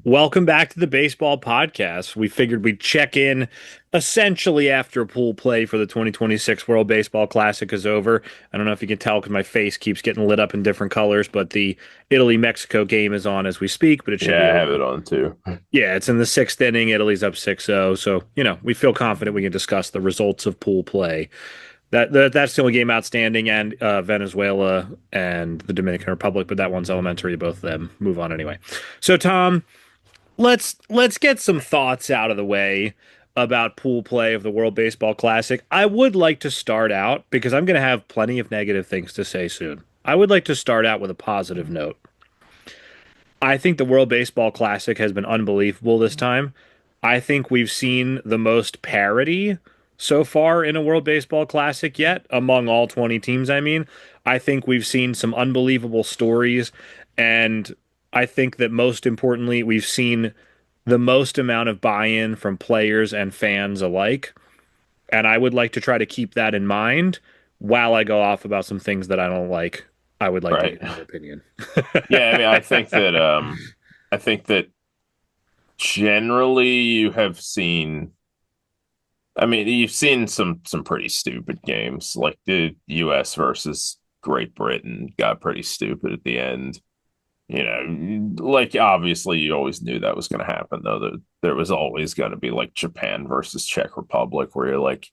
Welcome back to the baseball podcast. We figured we'd check in essentially after pool play for the 2026 World Baseball Classic is over. I don't know if you can tell because my face keeps getting lit up in different colors, but the Italy-Mexico game is on as we speak, but it should Yeah, be I have over. it on too. Yeah, it's in the sixth inning. Italy's up 6-0. So, we feel confident we can discuss the results of pool play. That's the only game outstanding, and Venezuela and the Dominican Republic, but that one's elementary. Both of them move on anyway. So, Tom, let's get some thoughts out of the way about pool play of the World Baseball Classic. I would like to start out because I'm going to have plenty of negative things to say soon. I would like to start out with a positive note. I think the World Baseball Classic has been unbelievable this time. I think we've seen the most parity so far in a World Baseball Classic yet among all 20 teams. I think we've seen some unbelievable stories, and I think that most importantly, we've seen the most amount of buy-in from players and fans alike. And I would like to try to keep that in mind while I go off about some things that I don't like. I would like to Right. get your opinion. Yeah, I mean, I think that generally you have seen. I mean, you've seen some pretty stupid games, like the U.S. versus Great Britain got pretty stupid at the end. Like obviously you always knew that was going to happen, though. There was always going to be like Japan versus Czech Republic, where you're like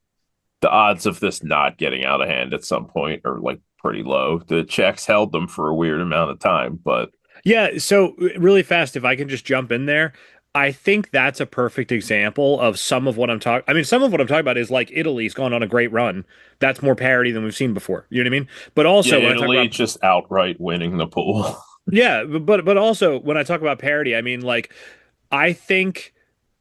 the odds of this not getting out of hand at some point are like pretty low. The Czechs held them for a weird amount of time, but Yeah, so really fast, if I can just jump in there, I think that's a perfect example of some of what I'm talking. I mean, some of what I'm talking about is like Italy's gone on a great run. That's more parity than we've seen before. You know what I mean? But yeah, also when I talk Italy about just outright winning the pool. yeah, but also when I talk about parity, I mean like I think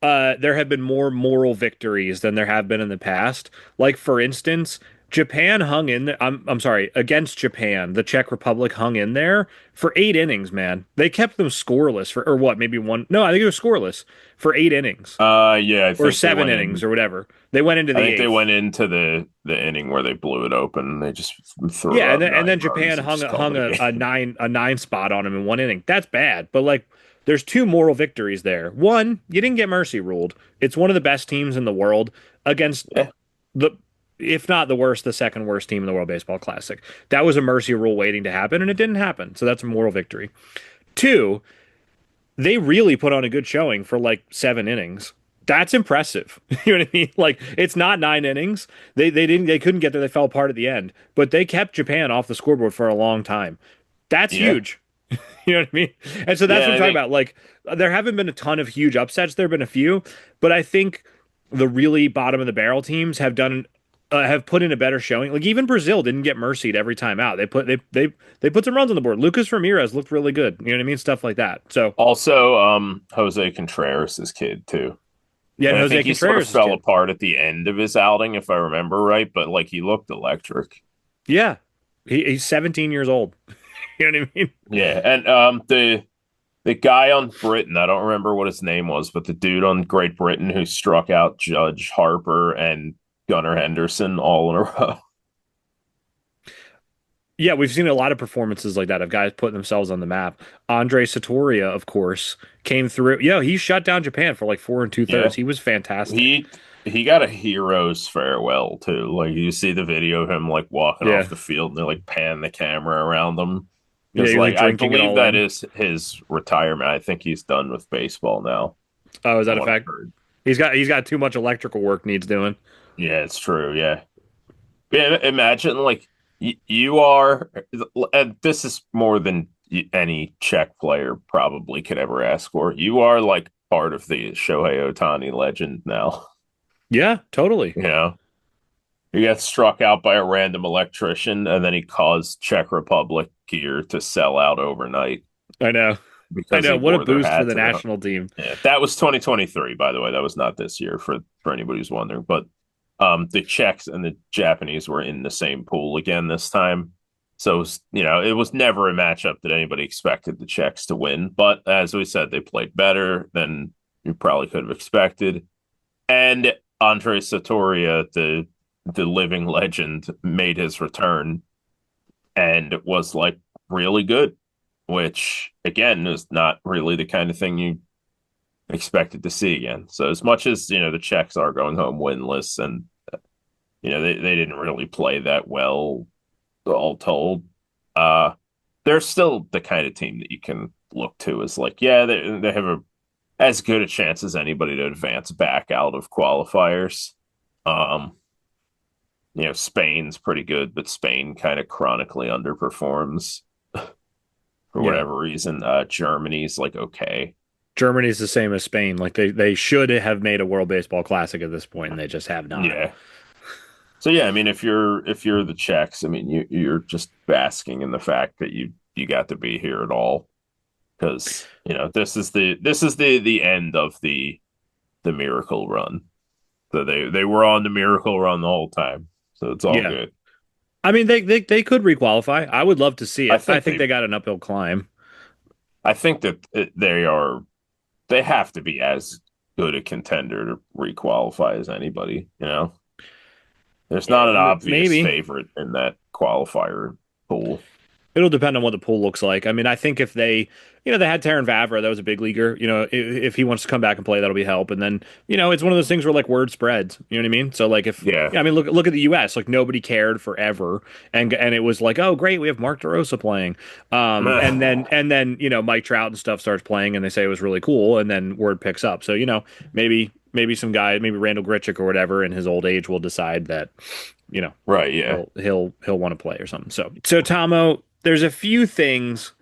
there have been more moral victories than there have been in the past. Like for instance, Japan hung in there. I'm sorry, against Japan, the Czech Republic hung in there for 8 innings. Man, they kept them scoreless for or what? Maybe one? No, I think it was scoreless for 8 innings Yeah, I or think they seven went innings in. or whatever. They went into I the think they eighth. went into the inning where they blew it open. They just threw Yeah, and up then nine Japan runs and hung just called hung it a a game. nine spot on him in 1 inning. That's bad, but like there's two moral victories there. One, you didn't get mercy ruled. It's one of the best teams in the world against Yeah, the if not the worst, the second worst team in the World Baseball Classic. That was a mercy rule waiting to happen, and it didn't happen. So that's a moral victory. Two, they really put on a good showing for like 7 innings. That's impressive. You know what I mean? Like it's not 9 innings. They couldn't get there. They fell apart at the end, but they kept Japan off the scoreboard for a long time. That's yeah, huge. You know what I mean? And so that's what yeah. I'm I talking think about. Like there haven't been a ton of huge upsets. There have been a few, but I think the really bottom of the barrel teams have put in a better showing. Like even Brazil didn't get mercied every time out. They put some runs on the board. Lucas Ramirez looked really good. You know what I mean? Stuff like that. So also Jose Contreras' kid too. yeah, and And I Jose think he sort of Contreras' fell kid. apart at the end of his outing, if I remember right. But like he looked electric. Yeah, he's 17 years old. You know what I mean? Yeah, and the guy on Britain, I don't remember what his name was, but the dude on Great Britain who struck out Judge Harper and Gunnar Henderson all in a row. Yeah, we've seen a lot of performances like that of guys putting themselves on the map. Andre Satoria, of course, came through. Yeah, he shut down Japan for like 4 2/3. Yeah, He was fantastic. he got a hero's farewell too. Like you see the video of him like walking off Yeah, the field and they like pan the camera around him yeah, because he was like like I drinking it believe all that in. is his retirement. I think he's done with baseball now, Oh, is that from a what I've fact? heard. He's got too much electrical work needs doing. Yeah, it's true. Yeah, yeah. Imagine like you are, and this is more than any Czech player probably could ever ask for. You are like part of the Shohei Ohtani legend now. Yeah, totally. You know, he got struck out by a random electrician, and then he caused Czech Republic gear to sell out overnight I know. I because know. he What a wore their boost for hat the to the. national team. Yeah, that was 2023, by the way. That was not this year for anybody who's wondering. But the Czechs and the Japanese were in the same pool again this time. So, it was never a matchup that anybody expected the Czechs to win. But as we said, they played better than you probably could have expected. And Andre Satoria, the living legend, made his return and was like really good, which again is not really the kind of thing you expected to see again. So as much as the Czechs are going home winless, and they didn't really play that well, all told, uh, they're still the kind of team that you can look to as like, yeah, they have as good a chance as anybody to advance back out of qualifiers. Um, Spain's pretty good, but Spain kind of chronically underperforms for Yeah. whatever reason. Germany's like okay. Germany's the same as Spain. Like they should have made a World Baseball Classic at this point, and they just have not. Yeah. So yeah, I mean, if you're the Czechs, I mean, you're just basking in the fact that you got to be here at all, because this is the end of the miracle run. So they were on the miracle run the whole time. So it's all Yeah. good. I mean, they could requalify. I would love to see I it. I think think they they got an uphill climb. I think that they have to be as good a contender to requalify as anybody. There's not an obvious Maybe. favorite in that qualifier pool. It'll depend on what the pool looks like. I mean, I think if they had Terran Vavra, that was a big leaguer. If he wants to come back and play, that'll be help. And then, it's one of those things where like word spreads. You know what I mean? So like if, Yeah. I mean, look at the U.S. Like nobody cared forever, and it was like, oh great, we have Mark DeRosa playing. And then Mike Trout and stuff starts playing, and they say it was really cool, and then word picks up. So maybe some guy, maybe Randall Grichuk or whatever, in his old age will decide that you know Right, yeah. he'll want to play or something. So Tomo, there's a few things.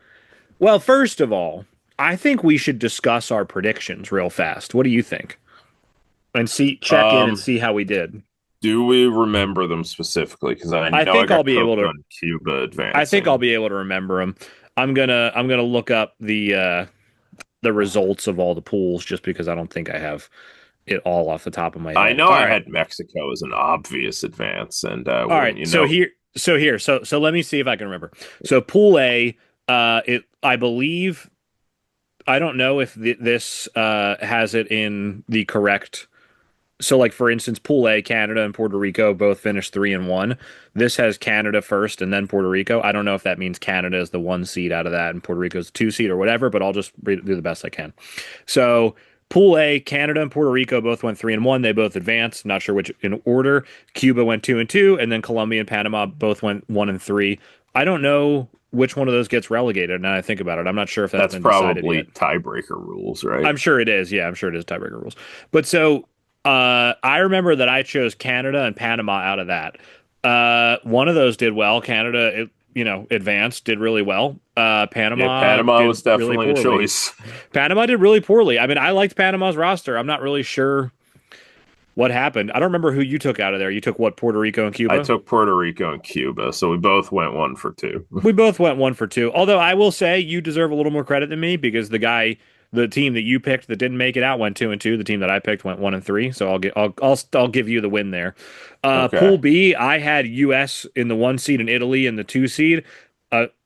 Well, first of all, I think we should discuss our predictions real fast. What do you think? And check in and Um, see how we did. do we remember them specifically? Because I I know I think I'll got be able poked to. on Cuba I think I'll advancing. be able to remember them. I'm gonna look up the results of all the pools just because I don't think I have it all off the top of my I head. know All I right, had Mexico as an obvious advance, and all right. wouldn't you know? So let me see if I can remember. So Pool A, I believe I don't know if this has it in the correct. So, like for instance, Pool A, Canada and Puerto Rico both finished 3-1. This has Canada first and then Puerto Rico. I don't know if that means Canada is the 1 seed out of that and Puerto Rico's 2 seed or whatever, but I'll just do the best I can. So, Pool A, Canada and Puerto Rico both went 3-1. They both advanced. Not sure which in order. Cuba went 2-2, and then Colombia and Panama both went 1-3. I don't know which one of those gets relegated. Now I think about it, I'm not sure if that's That's been decided yet. probably tiebreaker rules, right? I'm sure it is. Yeah, I'm sure it is tiebreaker rules. But so I remember that I chose Canada and Panama out of that. One of those did well. Canada, advanced, did really well. Yeah, Panama Panama did was really definitely a poorly. choice. Panama did really poorly. I mean, I liked Panama's roster. I'm not really sure what happened. I don't remember who you took out of there. You took what, Puerto Rico and I Cuba? took Puerto Rico and Cuba, so we both went 1 for 2. We both went 1-2. Although I will say you deserve a little more credit than me because the team that you picked that didn't make it out went 2-2. The team that I picked went 1-3. So I'll give you the win there. Pool Okay. B, I had U.S. in the 1 seed and Italy in the 2 seed.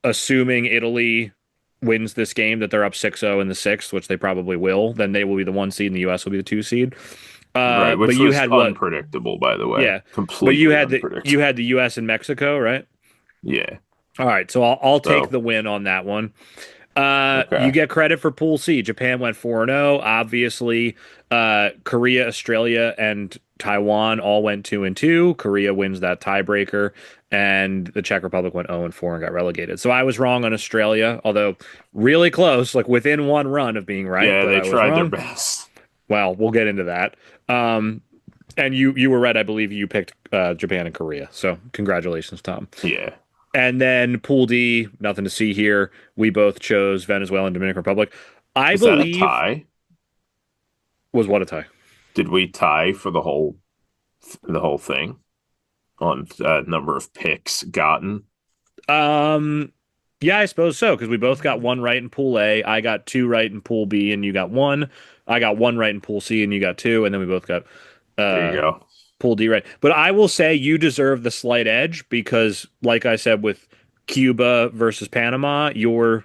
Assuming Italy wins this game, that they're up 6-0 in the sixth, which they probably will, then they will be the 1 seed and the U.S. will be the 2 seed. Right, But which you was had what? unpredictable, by the way. Yeah, but you Completely had the you unpredictable. had the U.S. and Mexico, right? Yeah. All right, so I'll take So, the win on that one. You okay. get credit for Pool C. Japan went 4-0. Obviously, Korea, Australia, and Taiwan all went 2-2. Korea wins that tiebreaker, and the Czech Republic went 0-4 and got relegated. So I was wrong on Australia, although really close, like within one run of being right, Yeah, but they I was tried their wrong. best. Well, we'll get into that. And you were right. I believe you picked Japan and Korea. So congratulations, Tom. Yeah. And then Pool D, nothing to see here. We both chose Venezuela and Dominican Republic. I Was that a believe tie? was what a tie. Did we tie for the whole thing on number of picks gotten? Um, yeah, I suppose so because we both got one right in Pool A. I got two right in Pool B, and you got one. I got one right in Pool C, and you got two, and then we both got There you uh go. Pool D right. But I will say you deserve the slight edge because, like I said, with Cuba versus Panama, your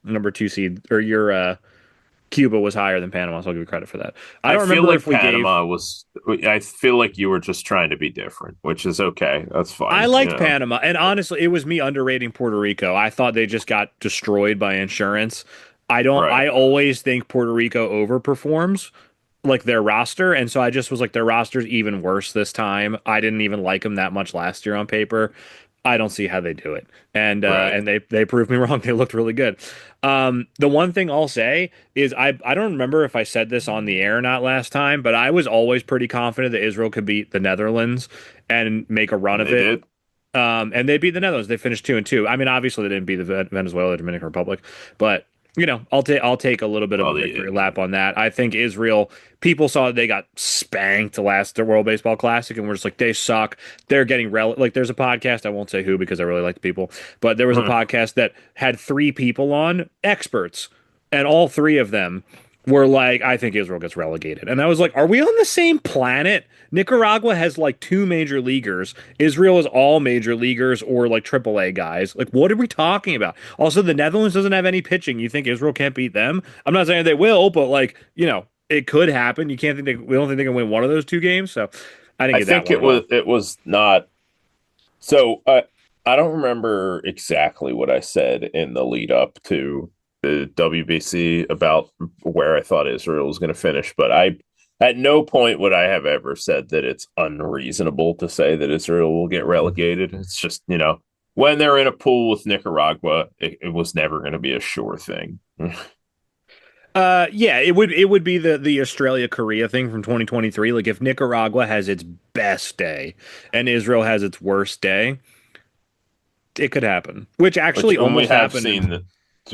number 2 seed or your Cuba was higher than Panama, so I'll give you credit for that. I I don't feel remember like if we gave. Panama was. I feel like you were just trying to be different, which is okay. That's I fine. liked Panama, and honestly, it was me underrating Puerto Rico. I thought they just got destroyed by insurance, Right. I always think Puerto Rico overperforms like their roster, and so I just was like their roster's even worse this time. I didn't even like them that much last year on paper. I don't see how they do it. Right. And they proved me wrong. They looked really good. The one thing I'll say is I don't remember if I said this on the air or not last time, but I was always pretty confident that Israel could beat the Netherlands and make a run And of they it. did. And they beat the Netherlands. They finished 2-2. I mean, obviously they didn't beat the Venezuela, the Dominican Republic, but I'll take a little bit of a Well, victory lap on that. I think Israel. People saw they got spanked the last World Baseball Classic, and we're just like they suck. They're getting like. There's a podcast, I won't say who because I really like the people, but there was a podcast that had three people on, experts, and all three of them were like, I think Israel gets relegated. And I was like, are we on the same planet? Nicaragua has like two major leaguers. Israel is all major leaguers or like AAA guys. Like, what are we talking about? Also, the Netherlands doesn't have any pitching. You think Israel can't beat them? I'm not saying they will, but like, it could happen. You can't think we don't think they can win one of those two games. So I didn't I get that think one at all. it was not. So I don't remember exactly what I said in the lead up to the WBC about where I thought Israel was going to finish, but I at no point would I have ever said that it's unreasonable to say that Israel will get relegated. It's just, when they're in a pool with Nicaragua, it was never going to be a sure thing. Yeah, it would be the Australia Korea thing from 2023. Like if Nicaragua has its best day and Israel has its worst day, it could happen. Which Which actually and almost happened in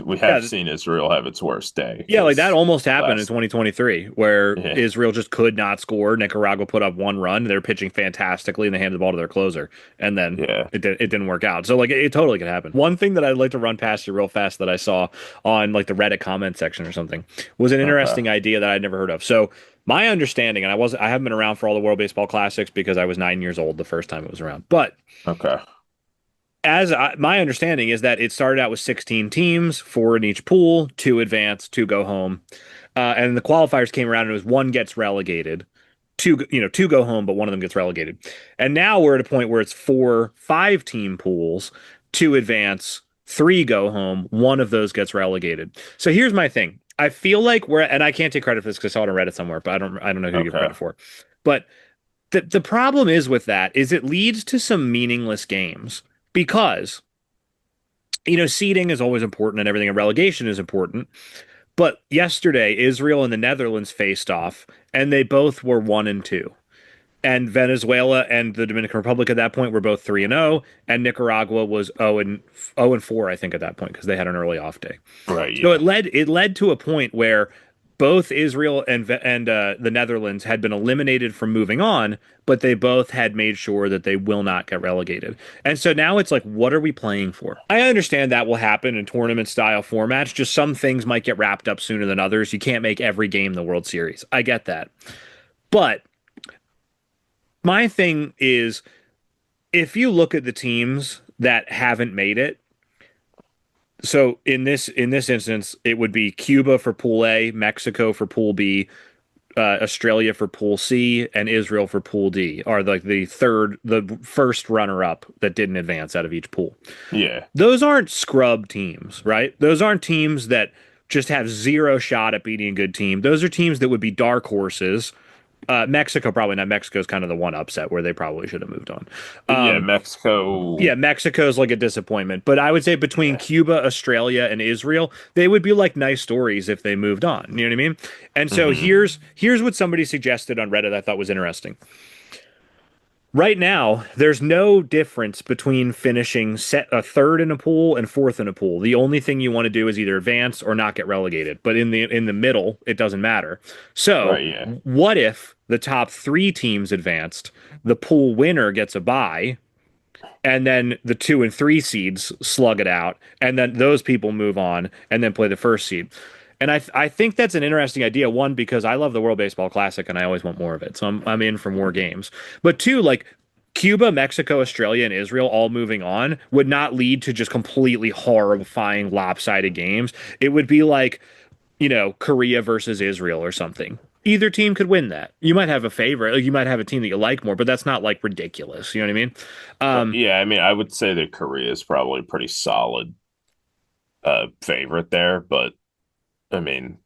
we have yeah, seen Israel have its worst day yeah, like that because almost happened in last 2023 where yeah Israel just could not score. Nicaragua put up one run. They're pitching fantastically and they handed the ball to their closer. And then yeah it didn't work out. So like it totally could happen. One thing that I'd like to run past you real fast that I saw on like the Reddit comment section or something was an okay interesting idea that I'd never heard of. So my understanding, and I haven't been around for all the World Baseball Classics because I was 9 years old the first time it was around. But okay my understanding is that it started out with 16 teams, four in each pool, two advance, two go home, and the qualifiers came around and it was one gets relegated, two go home, but one of them gets relegated. And now we're at a point where it's four, five-team pools, two advance, three go home, one of those gets relegated. So here's my thing. I feel like and I can't take credit for this because I saw it on Reddit somewhere, but I don't know who to give okay credit for. But the problem is with that is it leads to some meaningless games because seeding is always important and everything, and relegation is important. But yesterday, Israel and the Netherlands faced off, and they both were 1-2. And Venezuela and the Dominican Republic at that point were both 3-0, and Nicaragua was 0-4, I think, at that point because they had an early off day. right So yeah it led to a point where both Israel and the Netherlands had been eliminated from moving on, but they both had made sure that they will not get relegated. And so now it's like, what are we playing for? I understand that will happen in tournament style formats. Just some things might get wrapped up sooner than others. You can't make every game the World Series. I get that. But my thing is, if you look at the teams that haven't made it, so in this instance, it would be Cuba for Pool A, Mexico for Pool B, Australia for Pool C, and Israel for Pool D are like the first runner up that didn't advance out of each pool. yeah Those aren't scrub teams, right? Those aren't teams that just have zero shot at beating a good team. Those are teams that would be dark horses. Mexico probably not. Mexico's kind of the one upset where they probably should have moved on. yeah Um, Mexico yeah, Mexico's like a disappointment, but I would say between yeah Cuba, Australia, and Israel, they would be like nice stories if they moved on. You know what I mean? And so hmm here's what somebody suggested on Reddit I thought was interesting. Right now, there's no difference between finishing set a third in a pool and fourth in a pool. The only thing you want to do is either advance or not get relegated. But in the middle, it doesn't matter. So, right yeah what if the top three teams advanced, the pool winner gets a bye, and then the two and three seeds slug it out, and then those people move on and then play the first seed. And I think that's an interesting idea. One, because I love the World Baseball Classic and I always want more of it, so I'm in for more games. But two, like Cuba, Mexico, Australia, and Israel all moving on would not lead to just completely horrifying lopsided games. It would be like Korea versus Israel or something. Either team could win that. You might have a favorite, like you might have a team that you like more, but that's not like ridiculous. You know what I mean? right Um, yeah I mean I would say that Korea is probably a pretty solid favorite there, but I mean,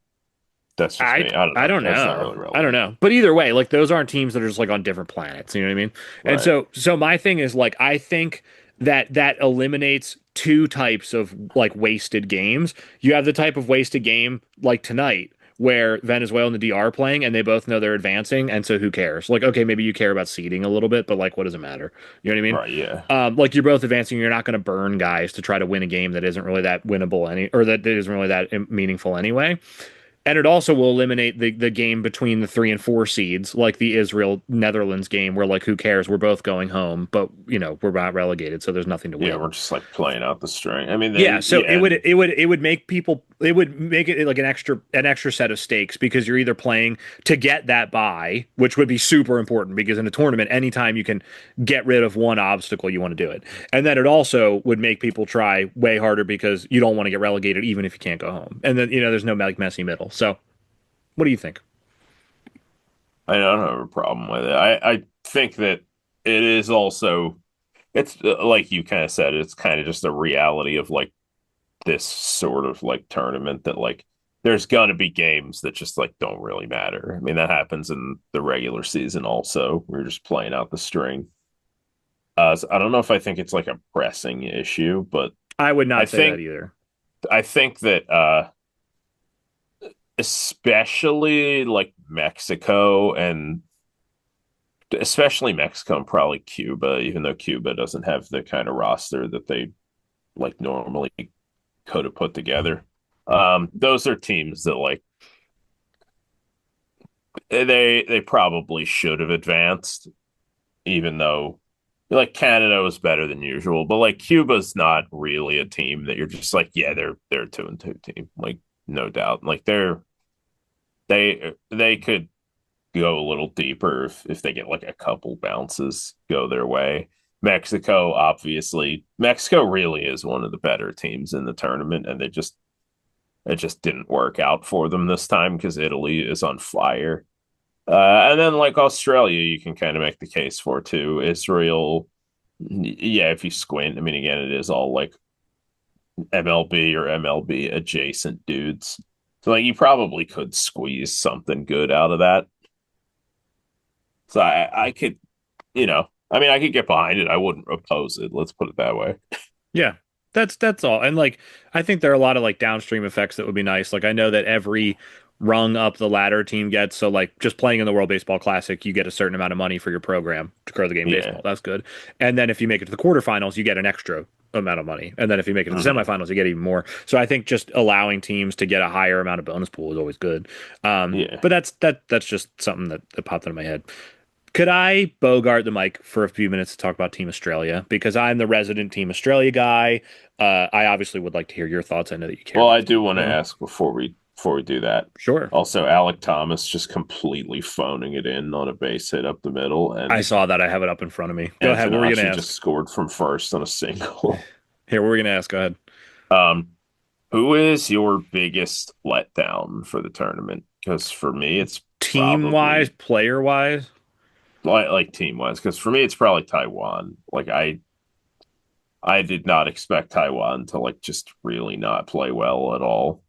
that's just I me. I don't I know. don't That's not know. really I don't relevant. know. But either way, like those aren't teams that are just like on different planets, you know what I mean? And Right. so my thing is like I think that eliminates two types of like wasted games. You have the type of wasted game like tonight where Venezuela and the DR are playing and they both know they're advancing and so who cares? Like okay, maybe you care about seeding a little bit, but like what does it matter? You know what I mean? Right. Yeah. Like you're both advancing, you're not going to burn guys to try to win a game that isn't really that winnable any or that isn't really that meaningful anyway. And it also will eliminate the game between the 3 and 4 seeds, like the Israel Netherlands game, where like who cares? We're both going home, but you know we're not relegated, so there's nothing to Yeah. win. We're just like playing out the string. I mean, Yeah, so yeah, and it would make people it would make it like an extra set of stakes because you're either playing to get that bye, which would be super important because in a tournament, anytime you can get rid of one obstacle, you want to do it. And then it also would make people try way harder because you don't want to get relegated even if you can't go home. And then you know there's no like messy middle. So what do you think? I don't have a problem with it. I think that it is also it's like you kind of said, it's kind of just a reality of like this sort of like tournament that like there's gonna be games that just like don't really matter. I mean, that happens in the regular season also. We're just playing out the string. So I don't know if I think it's like a pressing issue, but I would I not say that think either. I think that especially like Mexico and especially Mexico and probably Cuba, even though Cuba doesn't have the kind of roster that they like normally could have put together. Those are teams that like they probably should have advanced, even though like Canada was better than usual, but like Cuba's not really a team that you're just like, yeah, they're a 2-2 team, like no doubt. Like they could go a little deeper if they get like a couple bounces go their way. Mexico, obviously, Mexico really is one of the better teams in the tournament, and it just didn't work out for them this time because Italy is on fire. And then like Australia, you can kind of make the case for too. Israel, yeah, if you squint, I mean, again, it is all like MLB or MLB adjacent dudes. So like you probably could squeeze something good out of that. So I could, I mean, I could get behind it. I wouldn't oppose it. Let's put it that way. Yeah. That's all. And like I think there are a lot of like downstream effects that would be nice. Like I know that every rung up the ladder team gets, so like just playing in the World Baseball Classic, you get a certain amount of money for your program to grow the game of Yeah. baseball. That's good. And then if you make it to the quarterfinals, you get an extra amount of money. And then if you make it to the Hmm. semifinals, you get even more. So I think just allowing teams to get a higher amount of bonus pool is always good. Yeah. But that's just something that popped into my head. Could I bogart the mic for a few minutes to talk about Team Australia? Because I'm the resident Team Australia guy. I obviously would like to hear your thoughts. I know that you care Well, about I the team do as want to well. ask before we do that. Sure. Also, Alec Thomas just completely phoning it in on a base hit up the middle, I and saw that. I have it up in front of me. Go ahead. What were you going Antonacci to just ask? scored from first on a single. Here, what were you going to ask? Go ahead. Um, who is your biggest letdown for the tournament? Because for me, it's Team wise, probably player wise. like team wise. Because for me, it's probably Taiwan. Like I did not expect Taiwan to like just really not play well at all.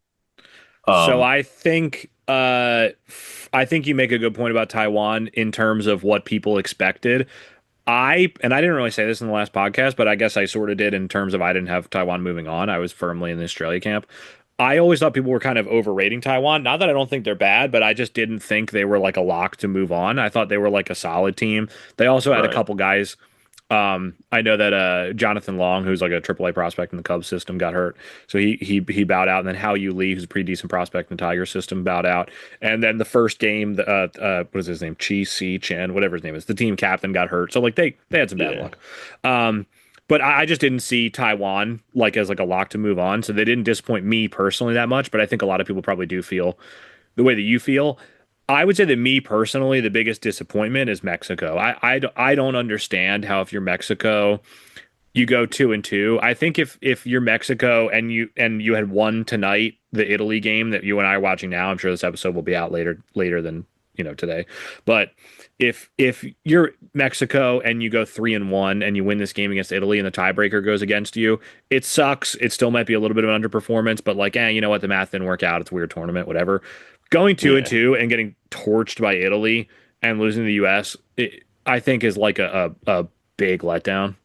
So Um, I think you make a good point about Taiwan in terms of what people expected. I didn't really say this in the last podcast, but I guess I sort of did in terms of I didn't have Taiwan moving on. I was firmly in the Australia camp. I always thought people were kind of overrating Taiwan. Not that I don't think they're bad, but I just didn't think they were like a lock to move on. I thought they were like a solid team. They also had a right. couple guys. I know that Jonathan Long, who's like a AAA prospect in the Cubs system, got hurt, so he bowed out. And then Hao Yu Lee, who's a pretty decent prospect in the Tiger system, bowed out. And then the first game, what is his name, Chi Si Chen, whatever his name is, the team captain got hurt. So like they had some bad Yeah. luck. Um, but I just didn't see Taiwan like as like a lock to move on, so they didn't disappoint me personally that much. But I think a lot of people probably do feel the way that you feel. I would say that me personally, the biggest disappointment is Mexico. I don't understand how if you're Mexico, you go 2-2. I think if you're Mexico and you had won tonight, the Italy game that you and I are watching now, I'm sure this episode will be out later than today. But if you're Mexico and you go 3-1 and you win this game against Italy and the tiebreaker goes against you, it sucks. It still might be a little bit of an underperformance, but like, you know what? The math didn't work out. It's a weird tournament, whatever. Going two and Yeah. two and getting torched by Italy and losing to the U.S., I think is like a big letdown.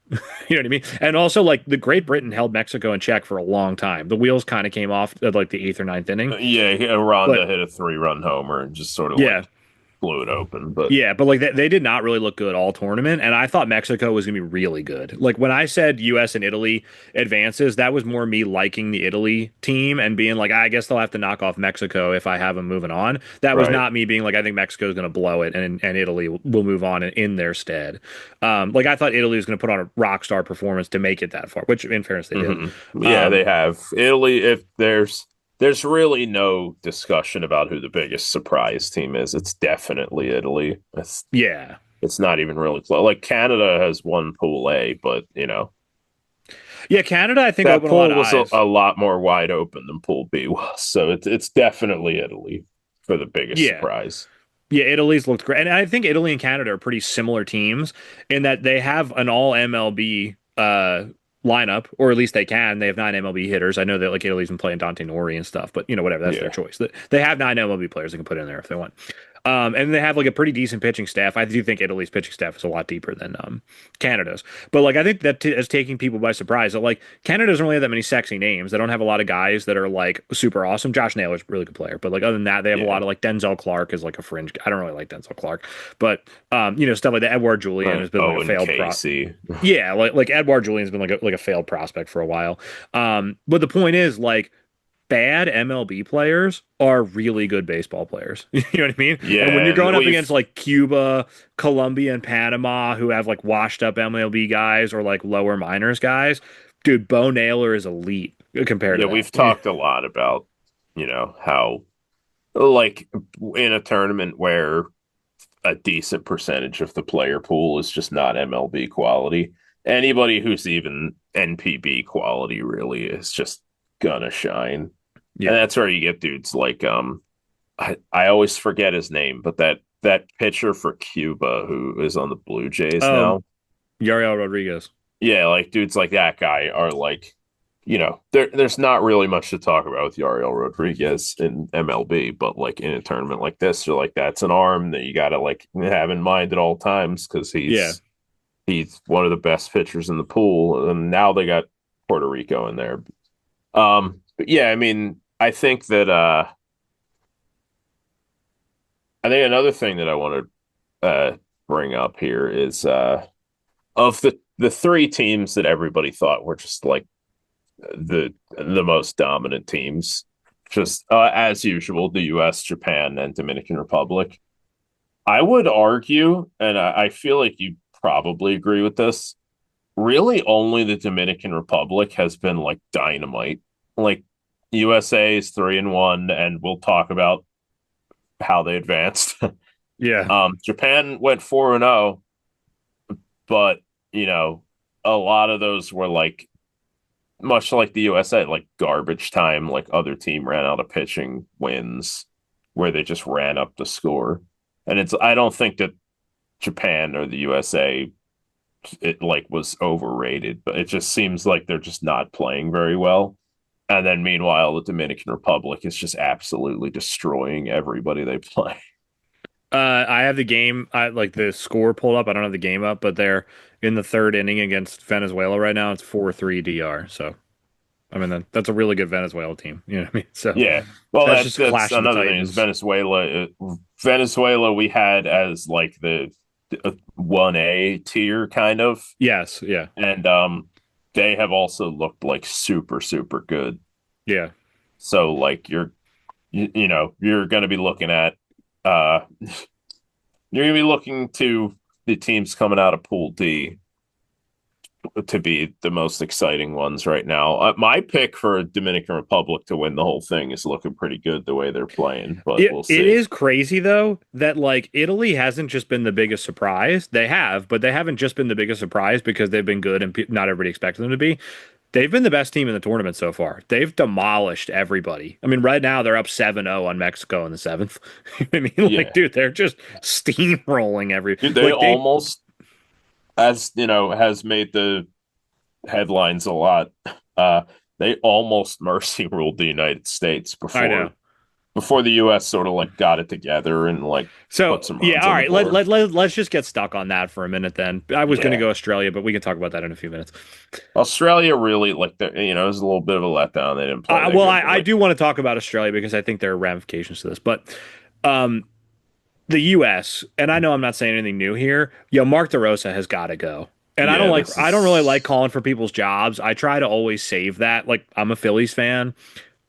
You know what I mean? And also, like the Great Britain held Mexico in check for a long time. The wheels kind of came off at like the eighth or ninth inning, Yeah, but Rhonda hit a 3-run homer and just sort of yeah, like blew it open. But yeah, but like they did not really look good all tournament, and I thought Mexico was gonna be really good. Like when I said U.S. and Italy advances, that was more me liking the Italy team and being like, I guess they'll have to knock off Mexico if I have them moving on. That was right. not me being like, I think Mexico's gonna blow it and Italy will move on in their stead. Like I thought Italy was gonna put on a rock star performance to make it that far, which in fairness they did. hmm Yeah, Um, they have Italy. If there's really no discussion about who the biggest surprise team is, it's definitely Italy. yeah, It's not even really close. Like Canada has won Pool A, but yeah, Canada I think that opened a lot pool of was eyes. a lot more wide open than Pool B was. So it's definitely Italy for the biggest Yeah. surprise. Yeah, Italy's looked great. And I think Italy and Canada are pretty similar teams in that they have an all MLB lineup, or at least they can. They have nine MLB hitters. I know that like Italy's been playing Dante Nori and stuff, but whatever, that's their Yeah. choice. They have nine MLB players they can put in there if they want. And they have like a pretty decent pitching staff. I do think Italy's pitching staff is a lot deeper than Canada's. But like I think that is taking people by surprise. That like Canada doesn't really have that many sexy names. They don't have a lot of guys that are like super awesome. Josh Naylor's a really good player, but like other than that, they have a Yeah. lot of like Denzel Clark is like a fringe. I don't really like Denzel Clark, but stuff like that. Edward Julian has been like a Owen failed pro. Casey. Yeah, like Edward Julian's been like a failed prospect for a while. But the point is like bad MLB players are really good baseball players. You know what I mean? And when Yeah, you're and going up against we've like Cuba, Colombia, and Panama, who have like washed up MLB guys or like lower minors guys, dude, Bo Naylor is elite compared yeah, to that. we've talked a lot about, how like in a tournament where a decent percentage of the player pool is just not MLB quality. Anybody who's even NPB quality really is just gonna shine. And Yeah. that's where you get dudes like I always forget his name, but that pitcher for Cuba who is on the Blue Jays Oh, now. Yariel Rodriguez. Yeah, like dudes like that guy are like, there's not really much to talk about with Yariel Rodriguez in MLB, but like in a tournament like this, you're like, that's an arm that you gotta like have in mind at all times because Yeah. he's one of the best pitchers in the pool, and now they got Puerto Rico in there. But yeah, I mean, I think another thing that I want to bring up here is of the three teams that everybody thought were just like the most dominant teams, just as usual, the U.S., Japan, and Dominican Republic. I would argue, and I feel like you probably agree with this. Really, only the Dominican Republic has been like dynamite. Like USA is 3-1, and we'll talk about how they advanced. Yeah. Japan went 4-0, but a lot of those were like much like the USA, like garbage time, like other team ran out of pitching wins where they just ran up the score. And I don't think that Japan or the USA it like was overrated, but it just seems like they're just not playing very well. And then meanwhile, the Dominican Republic is just absolutely destroying everybody they play. I have the game, I like the score pulled up. I don't have the game up, but they're in the third inning against Venezuela right now. It's 4-3 DR. So, I mean, that's a really good Venezuela team. You know what I mean? So, Yeah. Well, that's just a that's clash of the another thing is Titans. Venezuela. Venezuela we had as like the 1A tier kind of, Yes. Yeah. and they have also looked like super super good. Yeah. So like you're going to be looking at uh you're going to be looking to the teams coming out of Pool D to be the most exciting ones right now. My pick for Dominican Republic to win the whole thing is looking pretty good the way they're playing, but we'll It see. is crazy though that like Italy hasn't just been the biggest surprise. They have, but they haven't just been the biggest surprise because they've been good and not everybody expected them to be. They've been the best team in the tournament so far. They've demolished everybody. I mean, right now they're up 7-0 on Mexico in the seventh. I mean, like, Yeah. dude, they're just steamrolling every Dude, they like they almost, as you know, has made the headlines a lot. Uh, they almost mercy ruled the United States I know. before the US sort of like got it together and like put So some yeah, runs all on the right. board. Let's just get stuck on that for a minute then. I was going to Yeah. go Australia, but we can talk about that in a few minutes. Australia really like it was a little bit of a letdown. They didn't play that Well, good, but I like do want to talk about Australia because I think there are ramifications to this, but um, the U.S. and I know I'm not saying anything new here. Yo, Mark DeRosa has got to go. And yeah, this I don't really like is calling for people's jobs. I try to always save that. Like I'm a Phillies fan.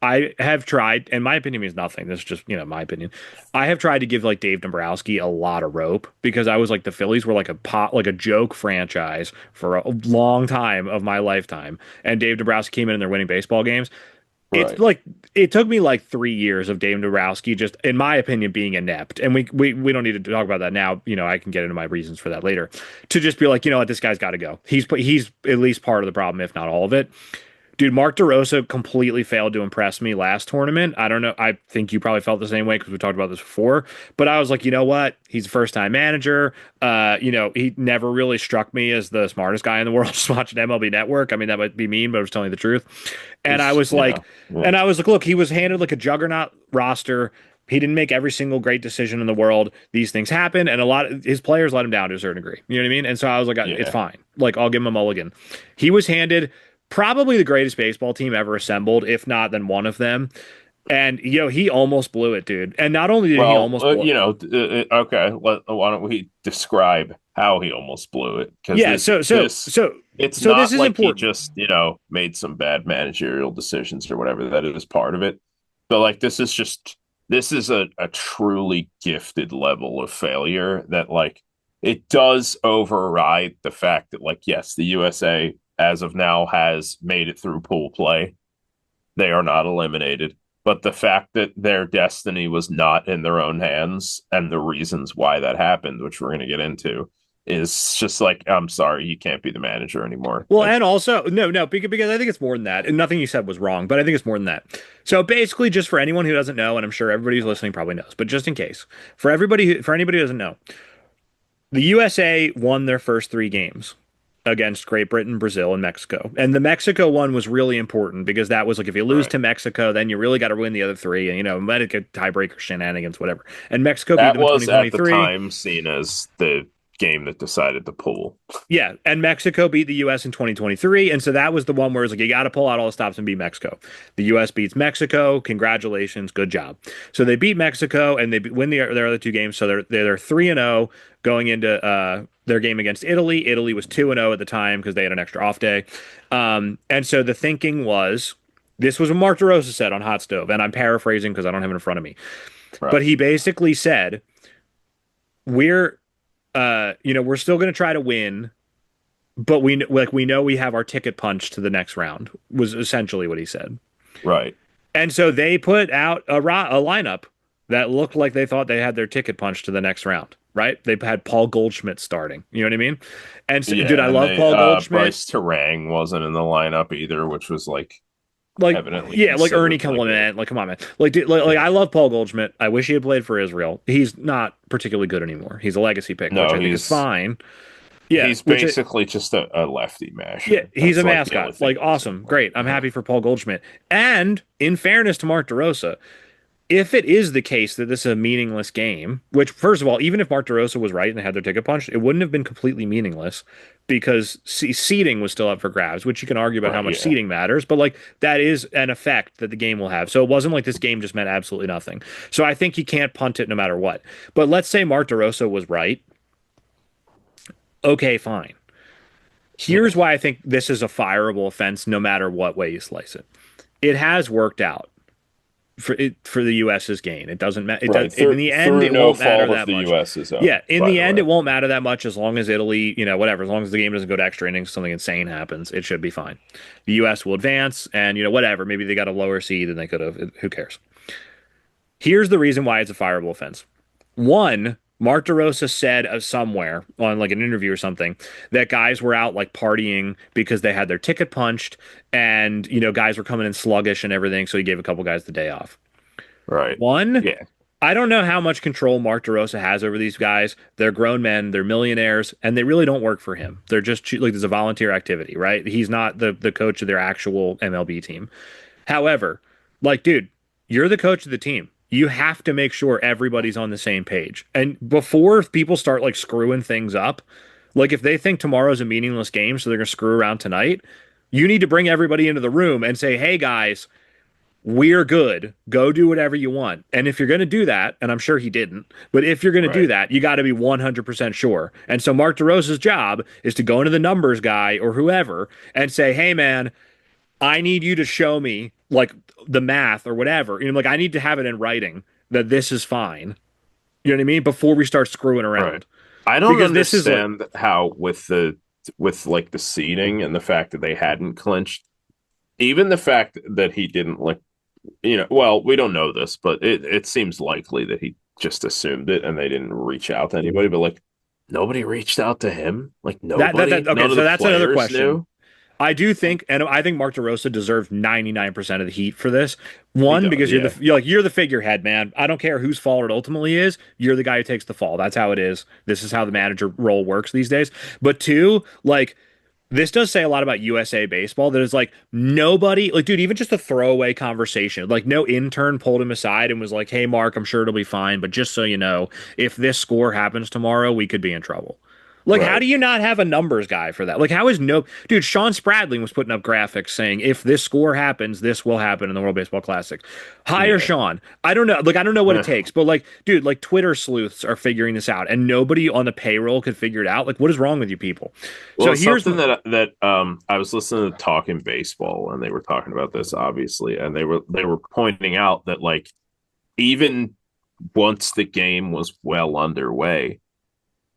I have tried, and my opinion means nothing. This is just, my opinion. I have tried to give like Dave Dombrowski a lot of rope because I was like the Phillies were like like a joke franchise for a long time of my lifetime. And Dave Dombrowski came in and they're winning baseball games. It's right. like it took me like 3 years of Dave Dombrowski just, in my opinion, being inept. And we don't need to talk about that now. I can get into my reasons for that later. To just be like, you know what, this guy's got to go. He's at least part of the problem, if not all of it. Dude, Mark DeRosa completely failed to impress me last tournament. I don't know. I think you probably felt the same way because we talked about this before. But I was like, you know what? He's a first-time manager. He never really struck me as the smartest guy in the world just watching MLB Network. I mean, that might be mean, but I was telling you the truth. And I He's was like, yeah, yeah. look, he was handed like a juggernaut roster. He didn't make every single great decision in the world. These things happen, and a lot of his players let him down to a certain degree. You know what I mean? And so I was like, it's Yeah. fine. Like, I'll give him a mulligan. He was handed probably the greatest baseball team ever assembled, if not then one of them. And he almost blew it, dude. And not only did he Well, almost blow, okay. Why don't we describe how he almost blew it? Because yeah. it's So this not is like he important. just, made some bad managerial decisions or whatever. That is part of it. But like, this is a truly gifted level of failure that like it does override the fact that like, yes, the USA as of now has made it through pool play. They are not eliminated. But the fact that their destiny was not in their own hands and the reasons why that happened, which we're going to get into, is just like, I'm sorry, you can't be the manager anymore. Well, and also no, because I think it's more than that. And nothing you said was wrong, but I think it's more than that. So basically, just for anyone who doesn't know, and I'm sure everybody who's listening probably knows, but just in case, for anybody who doesn't know, the USA won their first three games against Great Britain, Brazil, and Mexico. And the Mexico one was really important because that was like if you lose Right. to Mexico, then you really got to win the other three, and might get tiebreaker shenanigans, whatever. And Mexico beat That them in was at the 2023. time seen as the game that decided the pool. Yeah, and Mexico beat the U.S. in 2023, and so that was the one where it's like you got to pull out all the stops and beat Mexico. The U.S. beats Mexico. Congratulations, good job. So they beat Mexico and they win their other two games. So they're 3-0 going into their game against Italy. Italy was 2-0 at the time because they had an extra off day. And so the thinking was this was what Mark DeRosa said on Hot Stove, and I'm paraphrasing because I don't have it in front of me. But Right. he basically said, "We're we're still going to try to win, but we know we have our ticket punched to the next round," was essentially what he said. Right. And so they put out a lineup that looked like they thought they had their ticket punched to the next round, right? They had Paul Goldschmidt starting. You know what I mean? And so, dude, I Yeah, and love they Paul Goldschmidt. Bryce Terang wasn't in the lineup either, which was like Like, evidently yeah, like Ernie considered like a Clement. Like, come on, man. Like, dude, like yeah. I love Paul Goldschmidt. I wish he had played for Israel. He's not particularly good anymore. He's a legacy pick, which No, I think is fine. Yeah, he's basically just a lefty yeah, masher. he's That's a like the only mascot. thing Like, he is awesome, anymore. great. I'm happy for Paul Goldschmidt. And in fairness to Mark DeRosa, if it is the case that this is a meaningless game, which, first of all, even if Mark DeRosa was right and they had their ticket punched, it wouldn't have been completely meaningless because seeding was still up for grabs, which you can argue about how Right, much yeah. seeding matters, but like that is an effect that the game will have. So it wasn't like this game just meant absolutely nothing. So I think you can't punt it no matter what. But let's say Mark DeRosa was right. Okay, fine. Yeah. Here's why I think this is a fireable offense no matter what way you slice it. It has worked out for the US's gain. It doesn't matter. It does Right. in the end Through it no won't matter fault of that the much. US's Yeah, own, in by the the end it way. won't matter that much as long as Italy, whatever, as long as the game doesn't go to extra innings, something insane happens, it should be fine. The US will advance and whatever, maybe they got a lower seed than they could have. Who cares? Here's the reason why it's a fireable offense. One, Mark DeRosa said somewhere on like an interview or something that guys were out like partying because they had their ticket punched and, guys were coming in sluggish and everything. So he gave a couple guys the day off. Right. One, Yeah. I don't know how much control Mark DeRosa has over these guys. They're grown men, they're millionaires, and they really don't work for him. They're just like there's a volunteer activity, right? He's not the coach of their actual MLB team. However, like, dude, you're the coach of the team. You have to make sure everybody's on the same page. And before people start like screwing things up, like if they think tomorrow's a meaningless game, so they're gonna screw around tonight, you need to bring everybody into the room and say, hey guys, we're good. Go do whatever you want. And if you're going to do that, and I'm sure he didn't, but if you're going to do Right. that, you got to be 100% sure. And so Mark DeRosa's job is to go into the numbers guy or whoever and say, hey, man, I need you to show me like the math or whatever. Like I need to have it in writing that this is fine. You know what I mean? Before we start screwing Right. around. I don't Because this is like, understand how with like the seeding and the fact that they hadn't clinched, even the fact that he didn't like, well, we don't know this, but it seems likely that he just assumed it and they didn't reach out to anybody, but like nobody reached out to him. Like nobody, okay, none of so the that's another players question. knew. I do think, and I think Mark DeRosa deserves 99% of the heat for this. He One, does, because yeah. you're the figurehead, man. I don't care whose fault it ultimately is. You're the guy who takes the fall. That's how it is. This is how the manager role works these days. But two, like this does say a lot about USA baseball that is like nobody, like, dude, even just a throwaway conversation, like no intern pulled him aside and was like, hey, Mark, I'm sure it'll be fine. But just so you know, if this score happens tomorrow, we could be in trouble. Like, how Right. do you not have a numbers guy for that? Like, how is no dude? Sean Spradling was putting up graphics saying if this score happens, this will happen in the World Baseball Classic. Hire Yeah. Sean. I don't know. Like, I don't know what it takes, but like, dude, like Twitter sleuths are figuring this out, and nobody on the payroll could figure it out. Like, what is wrong with you people? So Well, here's something that I was listening to Talking Baseball and they were talking about this obviously, and they were pointing out that like even once the game was well underway,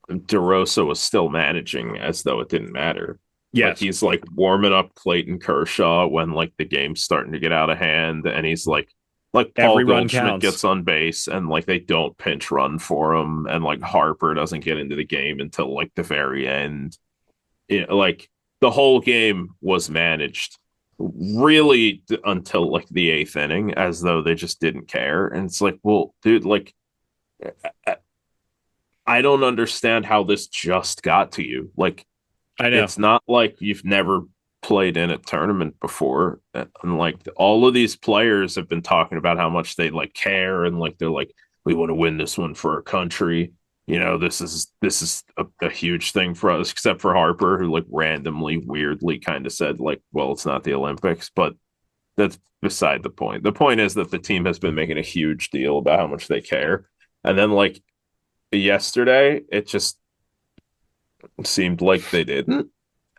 DeRosa was still managing as though it didn't matter. Like yes, he's like warming up Clayton Kershaw when like the game's starting to get out of hand, and he's like Paul every run Goldschmidt counts. gets on base and like they don't pinch run for him, and like Harper doesn't get into the game until like the very end. Like the whole game was managed really until like the eighth inning, as though they just didn't care. And it's like, well, dude, like I don't understand how this just got to you. Like I know. it's not like you've never played in a tournament before, and like all of these players have been talking about how much they like care, and like they're like we want to win this one for our country. This is a huge thing for us, except for Harper, who like randomly weirdly kind of said like, well, it's not the Olympics, but that's beside the point. The point is that the team has been making a huge deal about how much they care, and then like yesterday it just seemed like they didn't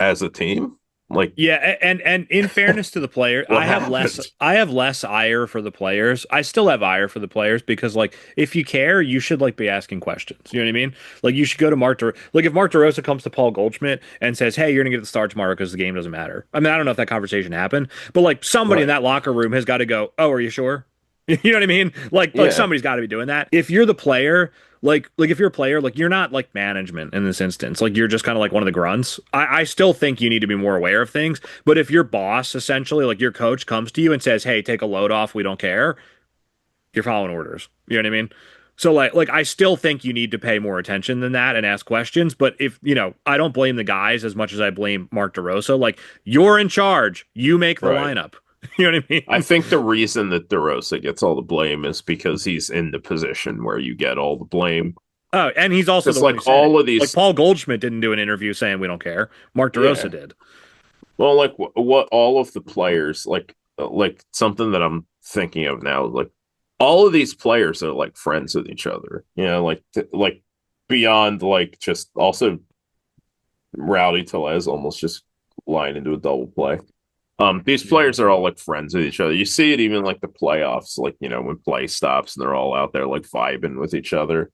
as a team. Like, Yeah, and in fairness to the player, what happened? I have less ire for the players. I still have ire for the players because like if you care, you should like be asking questions. You know what I mean? Like you should go to like if Mark DeRosa comes to Paul Goldschmidt and says, "Hey, you're gonna get the start tomorrow because the game doesn't matter." I mean, I don't know if that conversation happened, but like somebody in Right. that locker room has got to go, "Oh, are you sure?" You know what I mean? Like Yeah. somebody's got to be doing that. If you're the player, like if you're a player, like you're not like management in this instance. Like you're just kind of like one of the grunts. I still think you need to be more aware of things. But if your boss, essentially, like your coach, comes to you and says, "Hey, take a load off. We don't care," you're following orders. You know what I mean? So like I still think you need to pay more attention than that and ask questions. But if I don't blame the guys as much as I blame Mark DeRosa. Like you're in charge. You make the Right. lineup. You know what I I mean? think the reason that DeRosa gets all the blame is because he's in the position where you get all the blame. Oh, and he's also the It's one who like said it. all of Like these, Paul Goldschmidt didn't do an interview saying we don't care. Mark DeRosa yeah. did. Well, like what all of the players like something that I'm thinking of now, like all of these players are like friends with each other. Like beyond like just also Rowdy Tellez almost just line into a double play. These Yeah. players are all like friends with each other. You see it even like the playoffs, like when play stops and they're all out there like vibing with each other.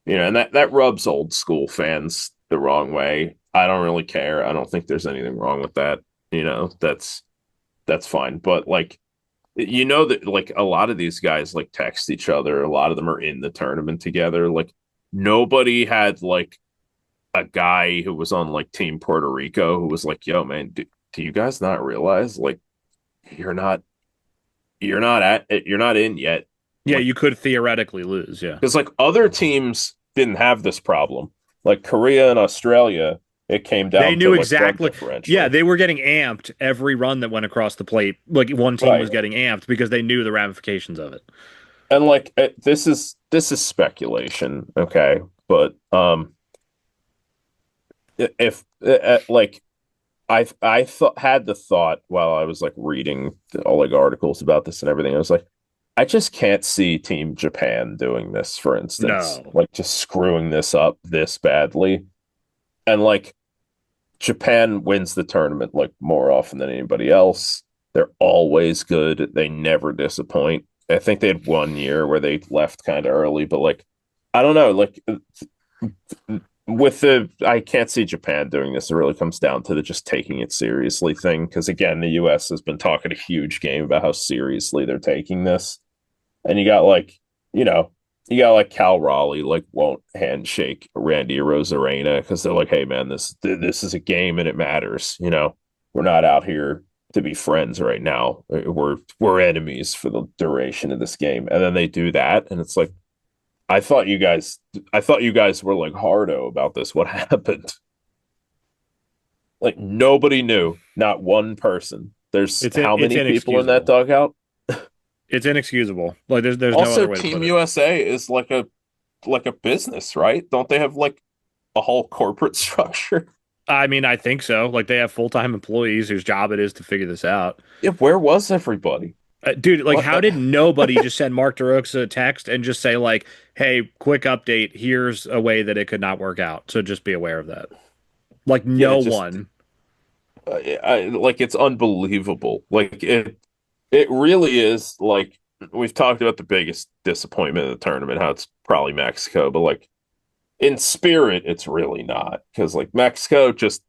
And that rubs old school fans the wrong way. I don't really care. I don't think there's anything wrong with that. That's fine. But like that like a lot of these guys like text each other. A lot of them are in the tournament together. Like nobody had like a guy who was on like Team Puerto Rico who was like, "Yo, man, do you guys not realize like you're not you're not in yet?" Yeah, Like, you could theoretically lose. Yeah. because like other teams didn't have this problem, like Korea and Australia, it came They down to knew like run exactly. Yeah, differential, they were getting amped every run that went across the plate. Like one team was right? getting amped because they knew the ramifications of it. And like this is speculation, okay? But if like I thought had the thought while I was like reading all like articles about this and everything, I was like, I just can't see Team Japan doing this, for instance, No. like just screwing this up this badly. And like Japan wins the tournament like more often than anybody else. They're always good. They never disappoint. I think they had 1 year where they left kind of early, but like I don't know, like with the I can't see Japan doing this. It really comes down to the just taking it seriously thing. Because again, the US has been talking a huge game about how seriously they're taking this. And you got like, you know, you got like Cal Raleigh like won't handshake Randy Rosarena because they're like, hey man, this is a game and it matters. You know, we're not out here to be friends right now. We're enemies for the duration of this game. And then they do that, and it's like, I thought you guys were like hardo about this. What happened? Like nobody knew, not one person. There's how It's many people in that inexcusable. dugout? It's inexcusable. Like there's no Also, other way to Team put it. USA is like a business, right? Don't they have like a whole corporate structure? I mean, I think so. Like they have full-time employees whose job it is to figure this out. Yeah, where was everybody? Dude, like What? how did nobody just send Mark DeRosa a text and just say like, "Hey, quick update, here's a way that it could not work out." So just be aware of that. Like Yeah, no just one. like it's unbelievable. Like it really is. Like we've talked about the biggest disappointment of the tournament, how it's probably Mexico, but like in spirit, it's really not because like Mexico just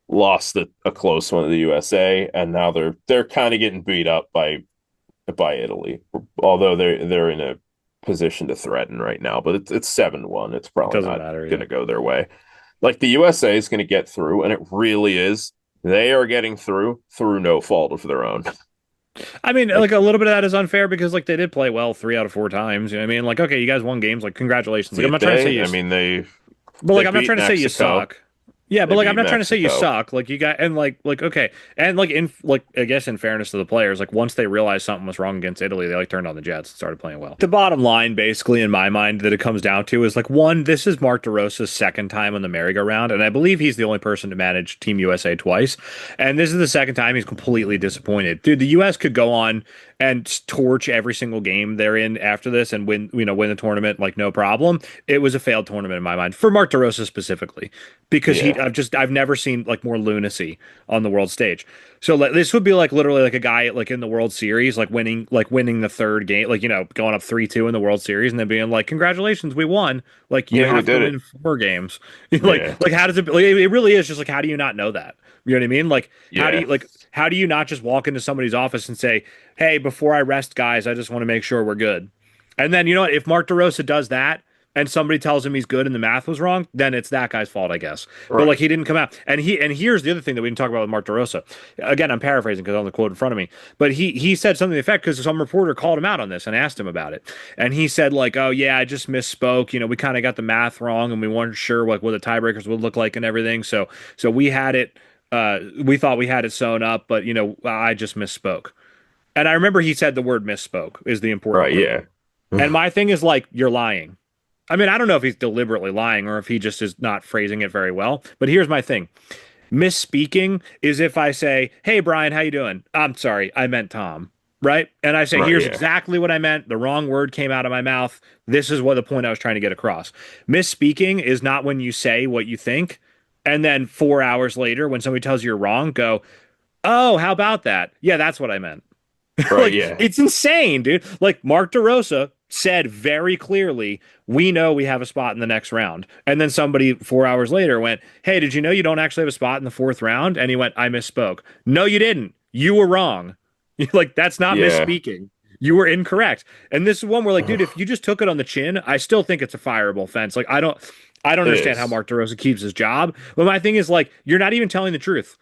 lost a close one to the USA, and now they're kind of getting beat up by Italy, although they're in a position to threaten right now. But it's 7-1. It's It probably doesn't not matter, going yeah. to go their way. Like the USA is going to get through, and it really is. They are getting through no fault of their own. I mean, Like like a little bit of that is unfair because like they did play well 3 out of 4 times. You know what I mean? Like, okay, you guys won games. Like, congratulations. Like, I'm did not trying to say they? you, I mean, but they like, I'm not beat trying to say you Mexico. suck. Yeah, but They like, I'm beat not trying to say you Mexico. suck. Like, you got and like, okay, and like in like, I guess in fairness to the players, like once they realized something was wrong against Italy, they like turned on the Jets and started playing well. The bottom line, basically, in my mind, that it comes down to is like one, this is Mark DeRosa's second time on the merry-go-round, and I believe he's the only person to manage Team USA twice, and this is the second time he's completely disappointed. Dude, the US could go on and torch every single game they're in after this and win, win the tournament like no problem. It was a failed tournament in my mind for Mark DeRosa specifically because Yeah, I've never seen like more lunacy on the world stage. So like this would be like literally like a guy like in the World Series like winning the third game, like going up 3-2 in the World Series and then being like congratulations, we won. Like you yeah, we have to did it. win 4 games. Yeah, Like how does it, like it really is just like how do you not know that? You know what I mean? Like yeah, how do you not just walk into somebody's office and say, "Hey, before I rest guys, I just want to make sure we're good." And then you know what, if Mark DeRosa does that and somebody tells him he's good and the math was wrong, then it's that guy's fault, I guess. But like right. he didn't come out, and here's the other thing that we didn't talk about with Mark DeRosa. Again, I'm paraphrasing because I don't have the quote in front of me, but he said something to the effect because some reporter called him out on this and asked him about it, and he said like, "Oh yeah, I just misspoke. You know, we kind of got the math wrong and we weren't sure what the tiebreakers would look like and everything. So we had it." We thought we had it sewn up, but I just misspoke. And I remember he said the word misspoke is the important Right, part. yeah. And my thing is like, you're lying. I mean, I don't know if he's deliberately lying or if he just is not phrasing it very well. But here's my thing. Misspeaking is if I say, "Hey Brian, how you doing?" "I'm sorry, I meant Tom." Right? And I say, Right, "Here's yeah. exactly what I meant. The wrong word came out of my mouth. This is what the point I was trying to get across." Misspeaking is not when you say what you think and then 4 hours later when somebody tells you you're wrong, go, "Oh, how about that? Yeah, that's what I meant." Right, Like yeah. it's insane, dude. Like Mark DeRosa said very clearly, "We know we have a spot in the next round." And then somebody 4 hours later went, "Hey, did you know you don't actually have a spot in the fourth round?" And he went, "I misspoke." "No, you didn't. You were wrong." Like that's not Yeah. misspeaking. You were incorrect. And this is one where, like, dude, if you just took it on the chin, I still think it's a fireable offense. Like, I don't It understand how is. Mark DeRosa keeps his job. But my thing is, like, you're not even telling the truth.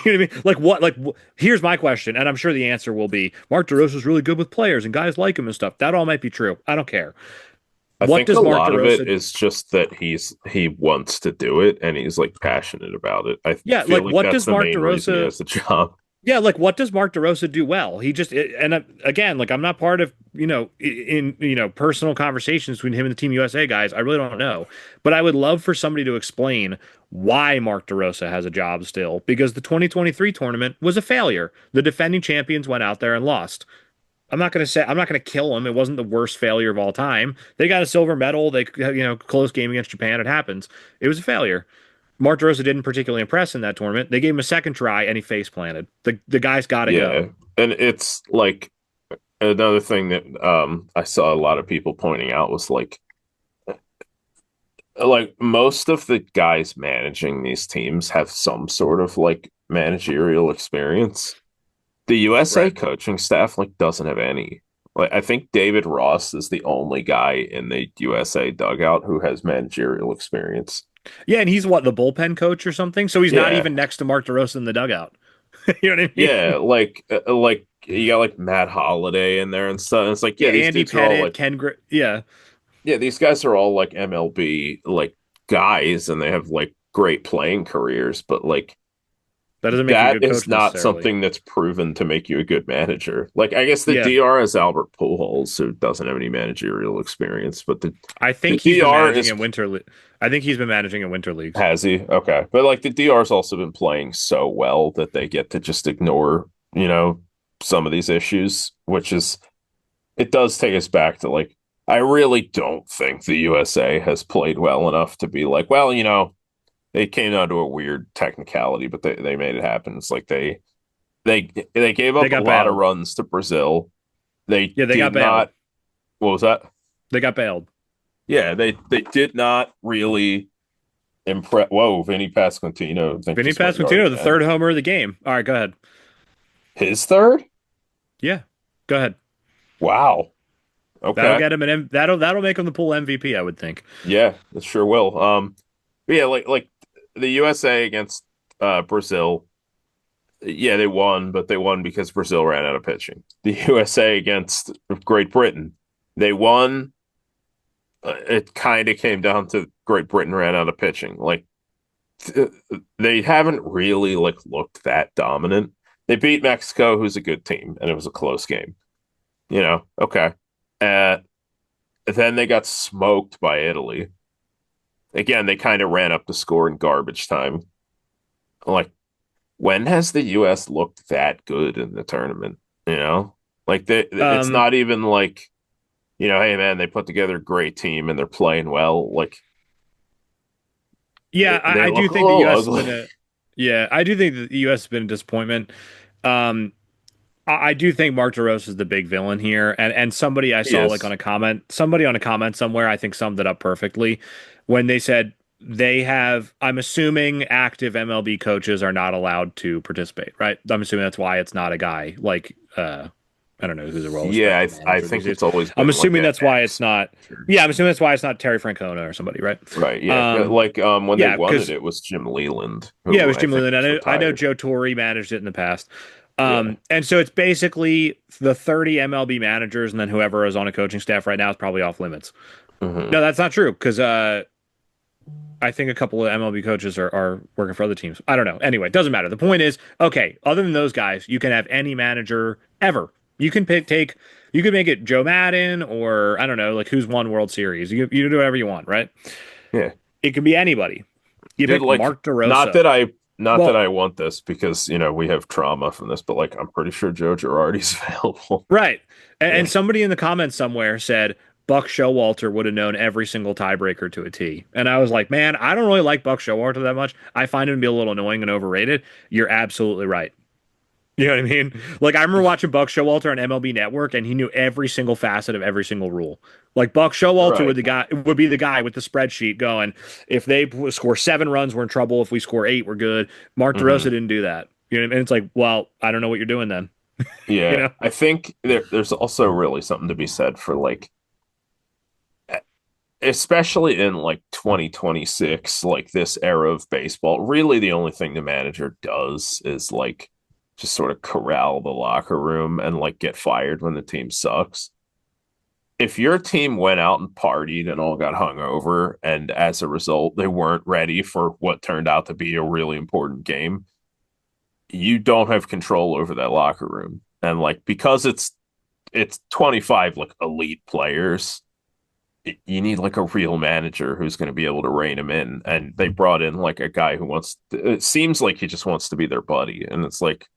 You know what I mean? Like, what? Like, here's my question, and I'm sure the answer will be Mark DeRosa's really good with players and guys like him and stuff. That all might be true. I don't care. I What think a does Mark lot of it DeRosa? is just that he wants to do it and he's like passionate about it. I Yeah, feel like, like what that's does the Mark main reason he DeRosa? has the job. Yeah, like, what does Mark DeRosa do well? He just and again, like, I'm not part of, in personal conversations between him and the Team USA guys. I really don't know, but I would love for somebody to explain why Mark DeRosa has a job still, because the 2023 tournament was a failure. The defending champions went out there and lost. I'm not going to kill him. It wasn't the worst failure of all time. They got a silver medal. They, close game against Japan. It happens. It was a failure. Mark DeRosa didn't particularly impress in that tournament. They gave him a second try and he face planted. The guy's got to go. Yeah. And it's like another thing that I saw a lot of people pointing out was like most of the guys managing these teams have some sort of like managerial experience. The USA Right. coaching staff like doesn't have any. Like I think David Ross is the only guy in the USA dugout who has managerial experience. Yeah, and he's what, the bullpen coach or something? So he's not Yeah. even next to Mark DeRosa in the dugout. You know what I Yeah, mean? like you got like Matt Holliday in there and stuff. And it's like, Yeah, yeah, these Andy dudes are all Pettit, like Ken Gr yeah. yeah, these guys are all like MLB like guys and they have like great playing careers, but like That doesn't make you a that good is coach not necessarily. something that's proven to make you a good manager. Like I guess the Yeah. DR is Albert Pujols, who doesn't have any managerial experience, but I the think he's been DR managing is in I think he's been managing in winter leagues. has he? Okay. But like the DR's also been playing so well that they get to just ignore, some of these issues, which is it does take us back to like I really don't think the USA has played well enough to be like, well, they came down to a weird technicality, but they made it happen. It's like they gave They up a got lot of bailed. runs to Brazil. They Yeah, they got did bailed. not. What was that? They got bailed. Yeah, they did not really impress. Whoa, Vinny Pasquantino, I think Vinny just went yard Pasquantino, the again. third homer of the game. All right, go ahead. His third? Yeah, go ahead. Wow. That'll Okay. get him that'll make him the pool MVP, I would think. Yeah, it sure will. But yeah, like the USA against Brazil. Yeah, they won, but they won because Brazil ran out of pitching. The USA against Great Britain, they won. It kind of came down to Great Britain ran out of pitching. Like th- they haven't really like looked that dominant. They beat Mexico, who's a good team, and it was a close game. Okay. Uh, then they got smoked by Italy. Again, they kind of ran up the score in garbage time. Like, when has the US looked that good in the tournament? Like it's Um, not even like, hey man, they put together a great team and they're playing well. Like yeah, they I do look a think the little US has ugly. been a yeah, I do think that the US has been a disappointment. Um, I do think Mark DeRosa is the big villain here, and somebody I He saw like is. somebody on a comment somewhere, I think summed it up perfectly when they said they have. I'm assuming active MLB coaches are not allowed to participate, right? I'm assuming that's why it's not a guy like I don't know who's a Yeah, well-respected I manager these think days. it's always I'm been like assuming a that's why it's ex not. manager. Yeah, I'm assuming that's why it's not Terry Francona or somebody, right? Right, yeah. Um, Like when they yeah, won it, because it was Jim Leland, yeah, it who was I Jim think Leland. is I know retired. Joe Torre managed it in the past. Yeah. And so it's basically the 30 MLB managers and then whoever is on a coaching staff right now is probably off limits. Hmm. No, that's not true because I think a couple of MLB coaches are working for other teams. I don't know. Anyway, it doesn't matter. The point is, okay, other than those guys, you can have any manager ever. You can you can make it Joe Madden or I don't know, like who's won World Series. You do whatever you want, right? Yeah. It can be anybody. You Dude, pick like Mark DeRosa. not that Well, I want this because, we have trauma from this, but like I'm pretty sure Joe Girardi's available. right. And Yeah. somebody in the comments somewhere said Buck Showalter would have known every single tiebreaker to a T. And I was like, man, I don't really like Buck Showalter that much. I find him to be a little annoying and overrated. You're absolutely right. You know what I mean? Like I remember watching Buck Showalter on MLB Network, and he knew every single facet of every single rule. Like Buck Showalter Right. would be the guy with the spreadsheet going, if they score 7 runs, we're in trouble. If we score 8, we're good. Mark DeRosa Hmm. didn't do that. You know what I mean? It's like, well, I don't know what you're doing then. You Yeah, know? I think there's also really something to be said for like, especially in like 2026, like this era of baseball, really the only thing the manager does is like just sort of corral the locker room and like get fired when the team sucks. If your team went out and partied and all got hungover, and as a result, they weren't ready for what turned out to be a really important game, you don't have control over that locker room. And like because it's 25 like elite players, you need like a real manager who's going to be able to rein him in. And they brought in like a guy who wants it seems like he just wants to be their buddy. And it's like,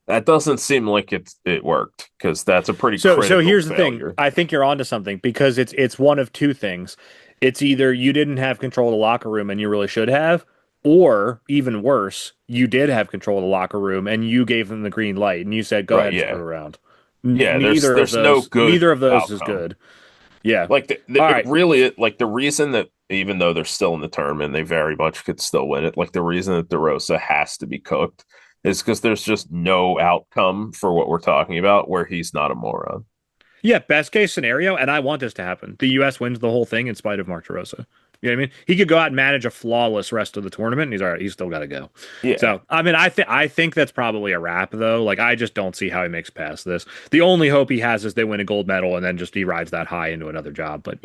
that doesn't seem like it worked because that's a pretty So critical here's the thing. failure. I think you're onto something because it's one of two things. It's either you didn't have control of the locker room and you really should have, or even worse, you did have control of the locker room and you gave them the green light and you said, "Go Right. ahead and screw Yeah. around." Yeah. Neither of There's no those, good neither of those is outcome. good. Yeah. Like All it right. really like the reason that even though they're still in the tournament, they very much could still win it. Like the reason that DeRosa has to be cooked is because there's just no outcome for what we're talking about where he's not a moron. Yeah, best case scenario, and I want this to happen. The U.S. wins the whole thing in spite of Mark DeRosa. You know what I mean? He could go out and manage a flawless rest of the tournament, and he's all right. He's still got to go. Yeah, So, I mean, I think that's probably a wrap, though. Like, I just don't see how he makes past this. The only hope he has is they win a gold medal, and then just he rides that high into another job. But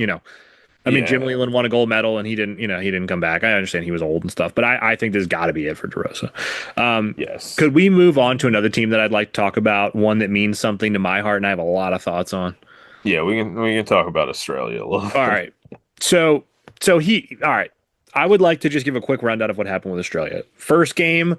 I mean, Jim yeah, Leland won a gold medal, and he didn't come back. I understand he was old and stuff, but I think this has got to be it for DeRosa. Um, yes, could we move on to another team that I'd like to talk about? One that means something to my heart, and I have a lot of thoughts on. yeah. We can talk about Australia a little All bit. right. So all right. I would like to just give a quick rundown of what happened with Australia. First game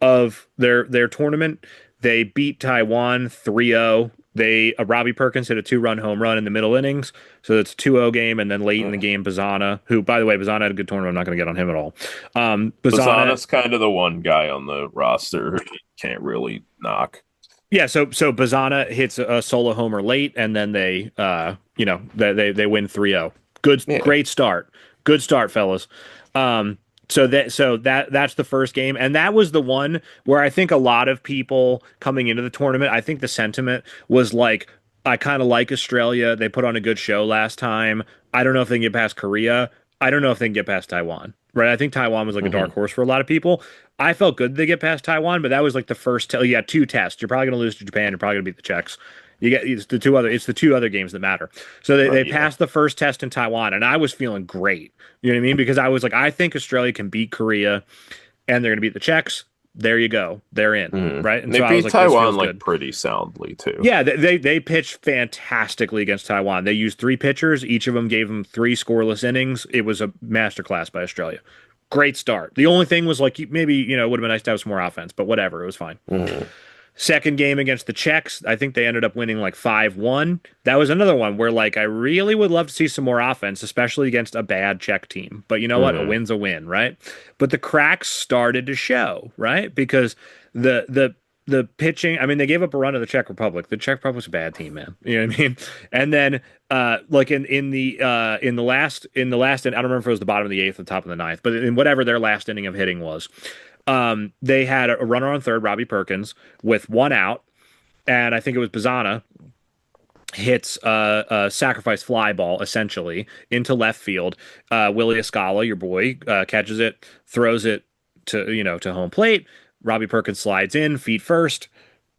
of their tournament, they beat Taiwan 3-0. They Robbie Perkins hit a two-run home run in the middle innings. So it's a 2-0 game, and then late in the game, Bazana, who by the way, Bazana had a good tournament. I'm not going to get on him at all. Bazana, Bazzana's kind of the one guy on the roster who you can't really knock. yeah, so Bazana hits a solo homer late, and then they win 3-0. Good, Yeah. great start. Good start, fellas. So that's the first game, and that was the one where I think a lot of people coming into the tournament, I think the sentiment was like, I kind of like Australia. They put on a good show last time. I don't know if they can get past Korea. I don't know if they can get past Taiwan. Right? I think Taiwan was like a dark Hmm. horse for a lot of people. I felt good they get past Taiwan, but that was like the first. You got two tests. You're probably going to lose to Japan. You're probably going to beat the Czechs. You get it's the two other games that matter. So they Right. Yeah. passed the first test in Taiwan, and I was feeling great. You know what I mean? Because I was like, I think Australia can beat Korea, and they're going to beat the Czechs. There you go, they're in, Mhm. right? And They so I was beat like, this Taiwan feels like good. pretty soundly too. Yeah, they pitched fantastically against Taiwan. They used three pitchers. Each of them gave them three scoreless innings. It was a masterclass by Australia. Great start. The only thing was like maybe it would have been nice to have some more offense, but whatever, it was fine. Mhm. Second game against the Czechs, I think they ended up winning like 5-1. That was another one where like I really would love to see some more offense, especially against a bad Czech team. But you know what? A Mhm. win's a win, right? But the cracks started to show, right? Because the pitching, I mean, they gave up a run to the Czech Republic. The Czech Republic's a bad team, man. You know what I mean? And then like in the last I don't remember if it was the bottom of the eighth or the top of the ninth, but in whatever their last inning of hitting was, they had a runner on third, Robbie Perkins, with one out, and I think it was Bazana hits a sacrifice fly ball essentially into left field. Willie Escala, your boy, catches it, throws it to home plate. Robbie Perkins slides in, feet first,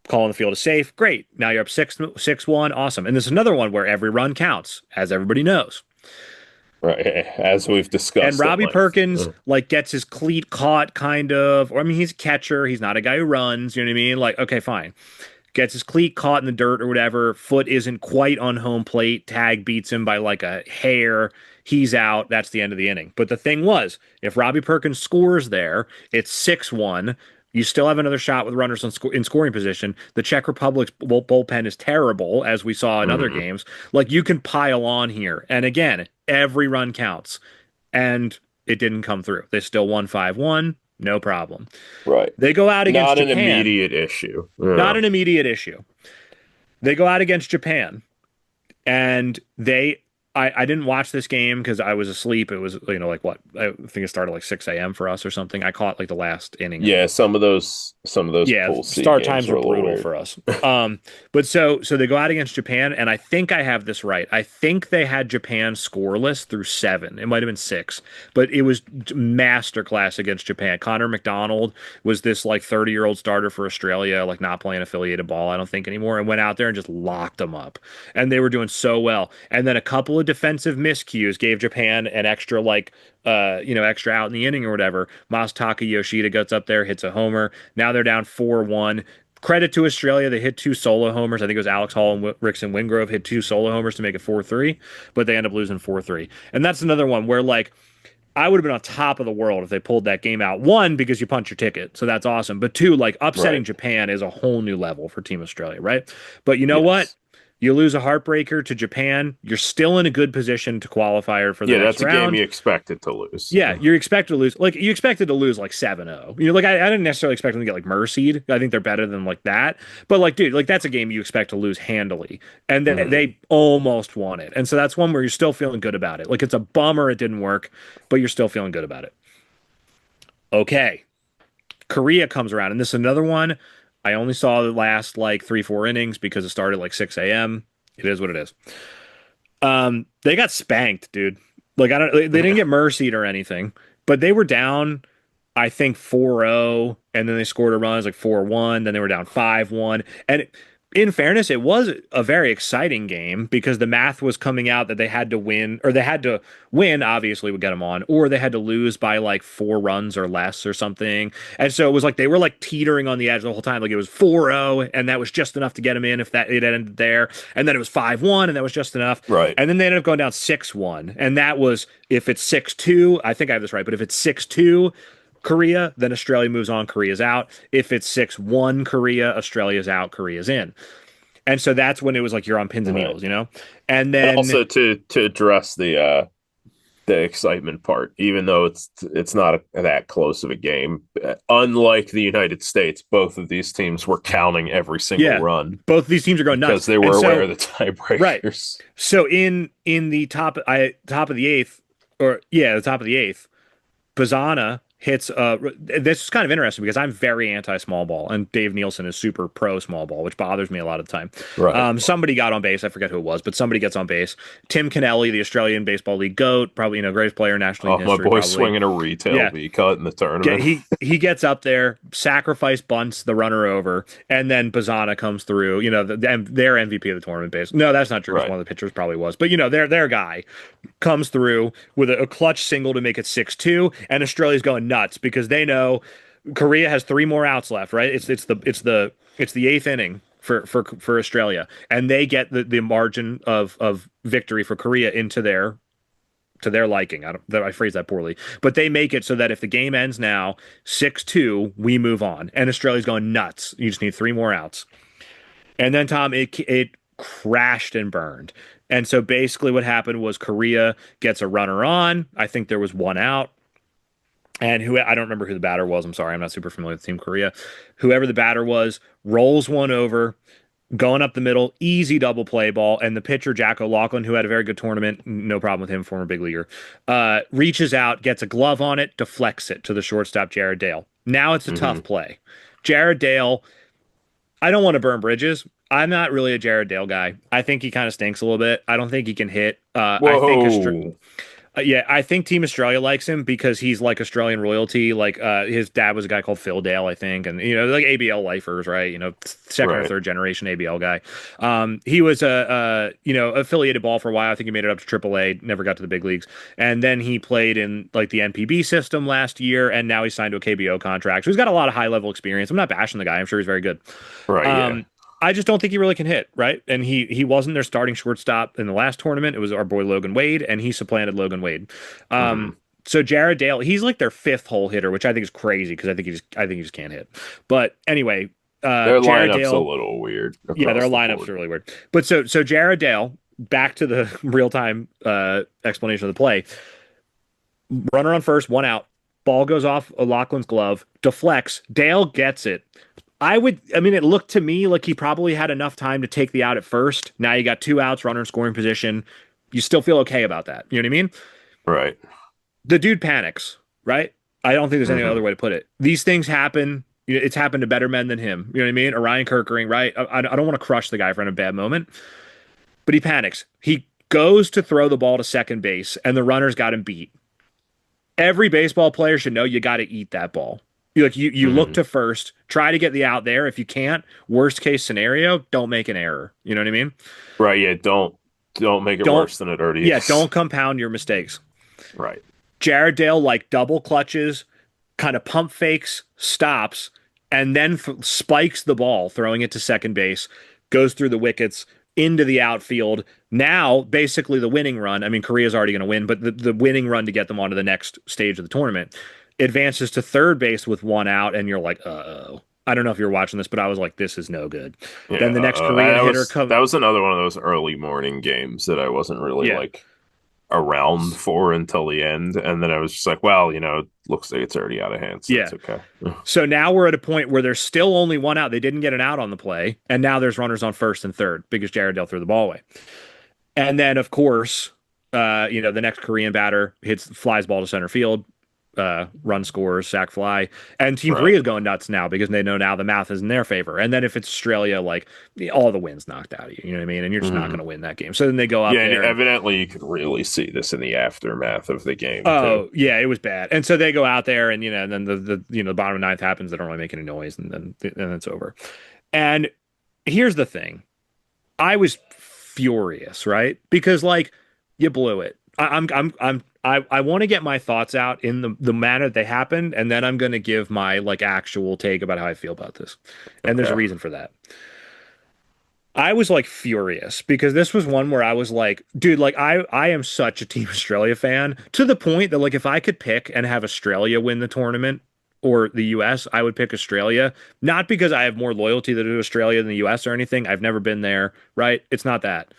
calling the field is safe. Great. Now you're up 6-1. Awesome. And there's another one where every run counts, as everybody knows. Right. As we've And discussed at Robbie length. Perkins like gets his cleat caught kind of, or I mean he's a catcher, he's not a guy who runs, you know what I mean? Like, okay, fine. Gets his cleat caught in the dirt or whatever, foot isn't quite on home plate, tag beats him by like a hair, he's out, that's the end of the inning. But the thing was, if Robbie Perkins scores there, it's 6-1. You still have another shot with runners in scoring position. The Czech Republic's bullpen is terrible, as we saw in other Mhm. games. Like you can pile on here. And again, every run counts. And it didn't come through. They still won 5-1, no problem. Right. They go out against Not an Japan, immediate issue. not Yeah. an immediate issue. They go out against Japan, and they I didn't watch this game because I was asleep. It was, like what? I think it started like 6 a.m. for us or something. I caught like the last inning of Yeah, it. some of those Yeah, Pool C start games times were are a little brutal weird. for us. But so they go out against Japan, and I think I have this right. I think they had Japan scoreless through seven. It might have been six, but it was masterclass against Japan. Connor McDonald was this like 30-year-old starter for Australia, like not playing affiliated ball, I don't think anymore, and went out there and just locked them up. And they were doing so well. And then a couple of defensive miscues gave Japan an extra extra out in the inning or whatever. Masataka Yoshida gets up there, hits a homer. Now they're down 4-1. Credit to Australia. They hit two solo homers. I think it was Alex Hall and Rickson Wingrove hit two solo homers to make it 4-3, but they end up losing 4-3. And that's another one where, like, I would have been on top of the world if they pulled that game out. One, because you punch your ticket, so that's awesome. But two, like, upsetting Right. Japan is a whole new level for Team Australia, right? But you know what? Yes. You lose a heartbreaker to Japan, you're still in a good position to qualify for the Yeah, next that's a game round. you expected to lose. Yeah, you're expected to lose. Like you expected to lose like 7-0. Like I didn't necessarily expect them to get like mercied. I think they're better than like that. But like, dude, like that's a game you expect to lose handily, and Mhm. they almost won it. And so that's one where you're still feeling good about it. Like it's a bummer it didn't work, but you're still feeling good about it. Okay, Korea comes around, and this is another one. I only saw the last like 3-4 innings because it started like 6 a.m. It is what it is. They got spanked, dude. Like I don't, they didn't get mercied or anything, but they were down, I think 4-0, and then they scored a run. It was like 4-1. Then they were down 5-1, and in fairness, it was a very exciting game because the math was coming out that they had to win, or they had to win, obviously would get them on, or they had to lose by like 4 runs or less or something. And so it was like they were like teetering on the edge the whole time. Like it was 4-0, and that was just enough to get them in if that it ended there. And then it was 5-1, and that was just enough. Right. And then they ended up going down 6-1. And that was if it's 6-2, I think I have this right, but if it's 6-2, Korea, then Australia moves on, Korea's out. If it's 6-1 Korea, Australia's out, Korea's in. And so that's when it was like you're on pins and Right. needles, you know? And And then also to address the excitement part, even though it's not that close of a game. Unlike the United States, both of these teams were counting every single yeah, run both these teams are going nuts. because they And were aware so of the right. tiebreakers. So in the top of the eighth, or yeah, the top of the eighth, Bazana hits this is kind of interesting because I'm very anti small ball and Dave Nielsen is super pro small ball, which bothers me a lot of the time. Right. Somebody got on base, I forget who it was, but somebody gets on base. Tim Kennelly, the Australian Baseball League GOAT, probably greatest player in National Oh, League my history, boy probably. swinging a retail Yeah, V cut in the tournament. he gets up there, sacrifice bunts the runner over, and then Bazana comes through. Their MVP of the tournament base. No, that's not true. Because Right. one of the pitchers probably was, but their guy comes through with a clutch single to make it 6-2, and Australia's going nuts because they know Korea has three more outs left. Right? It's the eighth inning for Australia, and they get the margin of victory for Korea into their to their liking. I phrase that poorly, but they make it so that if the game ends now 6-2, we move on, and Australia's going nuts. You just need three more outs, and then Tom, it crashed and burned. And so basically, what happened was Korea gets a runner on. I think there was one out, and who I don't remember who the batter was. I'm sorry, I'm not super familiar with Team Korea. Whoever the batter was rolls one over, going up the middle, easy double play ball, and the pitcher Jack O'Loughlin, who had a very good tournament, no problem with him, former big leaguer, reaches out, gets a glove on it, deflects it to the shortstop Jared Dale. Now it's a Hmm. tough play. Jared Dale, I don't want to burn bridges. I'm not really a Jared Dale guy. I think he kind of stinks a little bit. I don't think he can hit. I think Whoa. yeah, I think Team Australia likes him because he's like Australian royalty. Like his dad was a guy called Phil Dale, I think, and like ABL lifers, right? Second or Right. third generation ABL guy. He was a affiliated ball for a while. I think he made it up to AAA, never got to the big leagues, and then he played in like the NPB system last year, and now he's signed to a KBO contract. So he's got a lot of high level experience. I'm not bashing the guy. I'm sure he's very good. Right. Yeah. Um, I just don't think he really can hit, right? And he wasn't their starting shortstop in the last tournament. It was our boy Logan Wade, and he supplanted Logan Wade. Hmm. So Jared Dale, he's like their fifth hole hitter, which I think is crazy because I think he just can't hit. But anyway, Their Jared lineup's a Dale, little weird yeah, their across the lineups board. are really weird. But so Jared Dale, back to the real time explanation of the play. Runner on first, one out. Ball goes off Lachlan's glove, deflects. Dale gets it. I mean, it looked to me like he probably had enough time to take the out at first. Now you got two outs, runner in scoring position. You still feel okay about that. You know what I mean? Right. The dude panics, right? I don't think there's any other Hmm. way to put it. These things happen. It's happened to better men than him. You know what I mean? Orion Kirkering, right? I don't want to crush the guy for in a bad moment, but he panics. He goes to throw the ball to second base, and the runner's got him beat. Every baseball player should know you got to eat that ball. You look Hmm. to first, try to get the out there. If you can't, worst case scenario, don't make an error. You know what I mean? Right. Yeah. Don't make it Don't worse than it already yeah, is. don't compound your mistakes. Right. Jared Dale like double clutches, kind of pump fakes, stops, and then spikes the ball, throwing it to second base, goes through the wickets into the outfield. Now, basically, the winning run. I mean, Korea's already going to win, but the winning run to get them onto the next stage of the tournament advances to third base with one out, and you're like, oh. I don't know if you're watching this, but I was like, this is no good. Yeah. Then the next And Korean hitter comes. that was another one of those early morning games that I wasn't really Yeah. like around for until the end, and then I was just like, well, it looks like it's already out of hand, so Yeah. it's okay. So now we're at a point where there's still only one out. They didn't get an out on the play, and now there's runners on first and third because Jared Dale threw the ball away. And then, of course, the next Korean batter flies ball to center field, run scores, sac fly, and Team Right. Korea is going nuts now because they know now the math is in their favor. And then if it's Australia, like all the wins knocked out of you, you know what I mean? And you're just not going Hmm. to win that game. So then they go Yeah, up and there and evidently you could really see this in the aftermath of the game too. oh yeah, it was bad. And so they go out there and and then the bottom of the ninth happens. They don't really make any noise, and then it's over. And here's the thing. I was furious, right? Because like you blew it. I want to get my thoughts out in the manner that they happened, and then I'm going to give my like actual take about how I feel about this. And there's a Okay. reason for that. I was like furious because this was one where I was like, dude, like I am such a Team Australia fan to the point that like if I could pick and have Australia win the tournament or the US, I would pick Australia. Not because I have more loyalty to Australia than the US or anything. I've never been there, right? It's not that.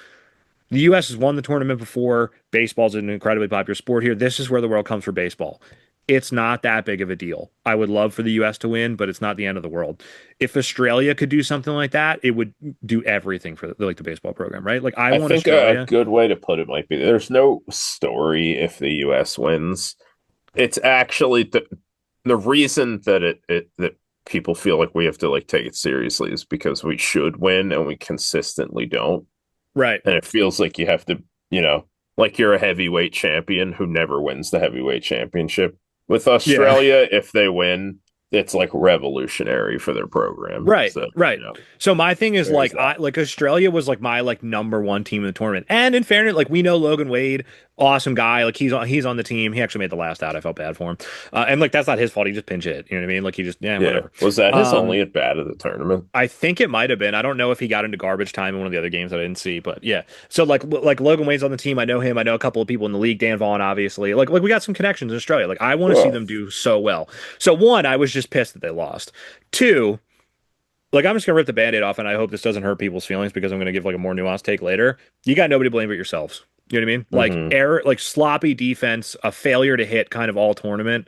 The US has won the tournament before. Baseball's an incredibly popular sport here. This is where the world comes for baseball. It's not that big of a deal. I would love for the US to win, but it's not the end of the world. If Australia could do something like that, it would do everything for the baseball program, right? Like I I want think a Australia. good way to put it might be there's no story if the US wins. It's actually the reason that that people feel like we have to like take it seriously is because we should win and we consistently don't. Right. And it feels like you have to, you know, like you're a heavyweight champion who never wins the heavyweight championship. With Yeah. Australia, if they win, it's like revolutionary for their program. Right, So, right. So my thing is there's like that. I like Australia was like my like number one team in the tournament. And in fairness, like we know Logan Wade, awesome guy. Like he's on the team. He actually made the last out. I felt bad for him. And like that's not his fault. He just pinch hit. You know what I mean? Like he just yeah, Yeah. whatever. Was that his Um only at bat of the tournament? I think it might have been. I don't know if he got into garbage time in one of the other games that I didn't see, but yeah. So like Logan Wade's on the team. I know him. I know a couple of people in the league. Dan Vaughn, obviously. Like we got some connections in Australia. Like I want to see Oh, them do so well. So one, I was just pissed that they lost. Two, like I'm just gonna rip the band-aid off, and I hope this doesn't hurt people's feelings because I'm gonna give like a more nuanced take later. You got nobody to blame but yourselves. You know what I mean? Like hmm. error, like sloppy defense, a failure to hit, kind of all tournament.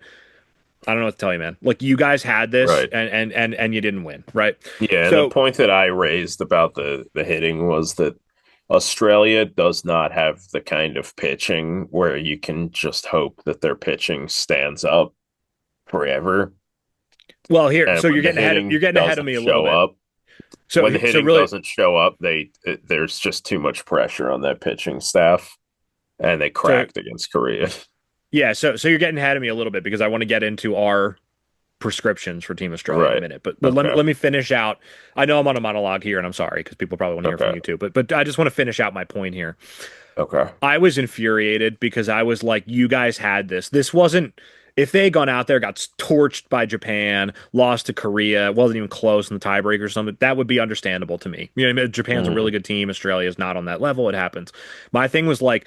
I don't know what to tell you, man. Like you guys had this, Right. and you didn't win, right? Yeah, and the So point that I raised about the hitting was that Australia does not have the kind of pitching where you can just hope that their pitching stands up forever. well, here, And so when the you're hitting getting ahead of doesn't me a little show bit. up, So when the so hitting really, doesn't show up, there's just too much pressure on that pitching staff, and they so cracked against Korea. yeah, so you're getting ahead of me a little bit because I want to get into our prescriptions for Team Australia in a Right. minute. But let me Okay. let me finish out. I know I'm on a monologue here, and I'm sorry because people probably want to hear from Okay. you too. But I just want to finish out my point here. Okay. I was infuriated because I was like, you guys had this. This wasn't. If they had gone out there, got torched by Japan, lost to Korea, wasn't even close in the tiebreaker or something, that would be understandable to me. You know, what I mean? Japan's a really Hmm. good team. Australia is not on that level. It happens. My thing was like,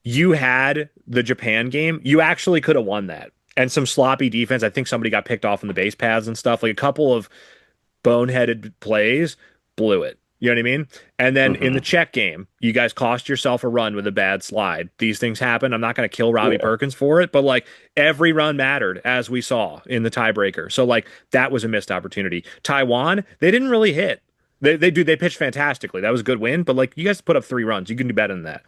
you had the Japan game. You actually could have won that. And some sloppy defense. I think somebody got picked off in the base paths and stuff. Like a couple of boneheaded plays, blew it. You know what I mean? And then in the Hmm. Czech game, you guys cost yourself a run with a bad slide. These things happen. I'm not going to kill Robbie Yeah. Perkins for it, but like every run mattered, as we saw in the tiebreaker. So like that was a missed opportunity. Taiwan, they didn't really hit. They pitched fantastically. That was a good win, but like you guys put up 3 runs. You can do better than that.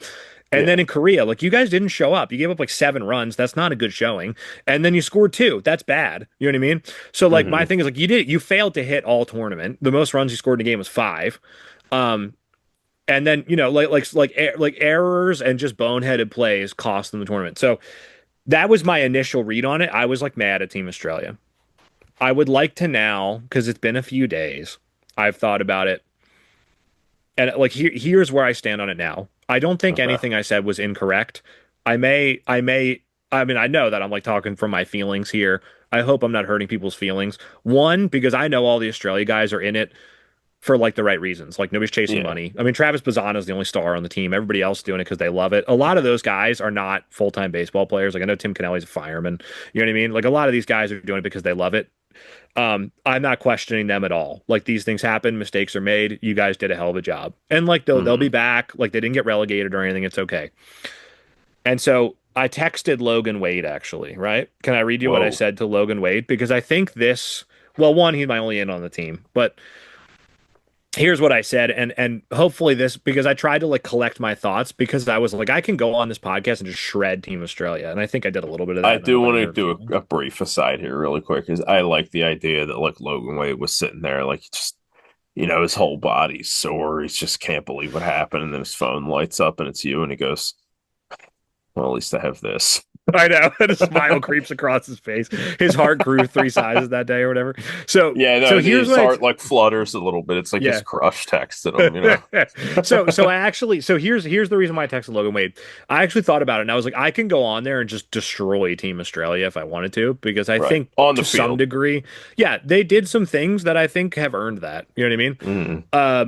And then Yeah. in Korea, like you guys didn't show up. You gave up like 7 runs. That's not a good showing. And then you scored two. That's bad. You know what I mean? So like my Hmm. thing is like you failed to hit all tournament. The most runs you scored in a game was 5. Um, and then like errors and just boneheaded plays cost them the tournament. So that was my initial read on it. I was like mad at Team Australia. I would like to now, because it's been a few days, I've thought about it. And like here's where I stand on it now. I don't think Okay. anything I said was incorrect. I mean, I know that I'm like talking from my feelings here. I hope I'm not hurting people's feelings. One, because I know all the Australia guys are in it for like the right reasons. Like nobody's chasing Yeah. money. I mean, Travis Bazzana is the only star on the team. Everybody else is doing it because they love it. A lot of those guys are not full-time baseball players. Like I know Tim Kennelly's a fireman. You know what I mean? Like a lot of these guys are doing it because they love it. I'm not questioning them at all. Like these things happen, mistakes are made. You guys did a hell of a job. And like they'll be Hmm. back. Like they didn't get relegated or anything. It's okay. And so I texted Logan Wade actually, right? Can I read you what I Whoa. said to Logan Wade? Because I think this, well, one, he's my only in on the team, but here's what I said, and hopefully this, because I tried to like collect my thoughts because I was like, I can go on this podcast and just shred Team Australia. And I think I did a little bit of I that and I do hope I want didn't to hurt do feelings. a brief aside here really quick because I like the idea that like Logan Wade was sitting there like just his whole body's sore. He just can't believe what happened. And then his phone lights up and it's you and he goes, well, at least I have this. I know. And a smile creeps across his face. His heart grew 3 sizes that day or whatever. So Yeah, so no, here's his what heart like flutters a little bit. It's like his yeah. crush texted him. So I actually here's the reason why I texted Logan Wade. I actually thought about it and I was like, I can go on there and just destroy Team Australia if I wanted to, because I Right. think On the to some field. degree, yeah, they did some things that I think have earned that. You know what I mean?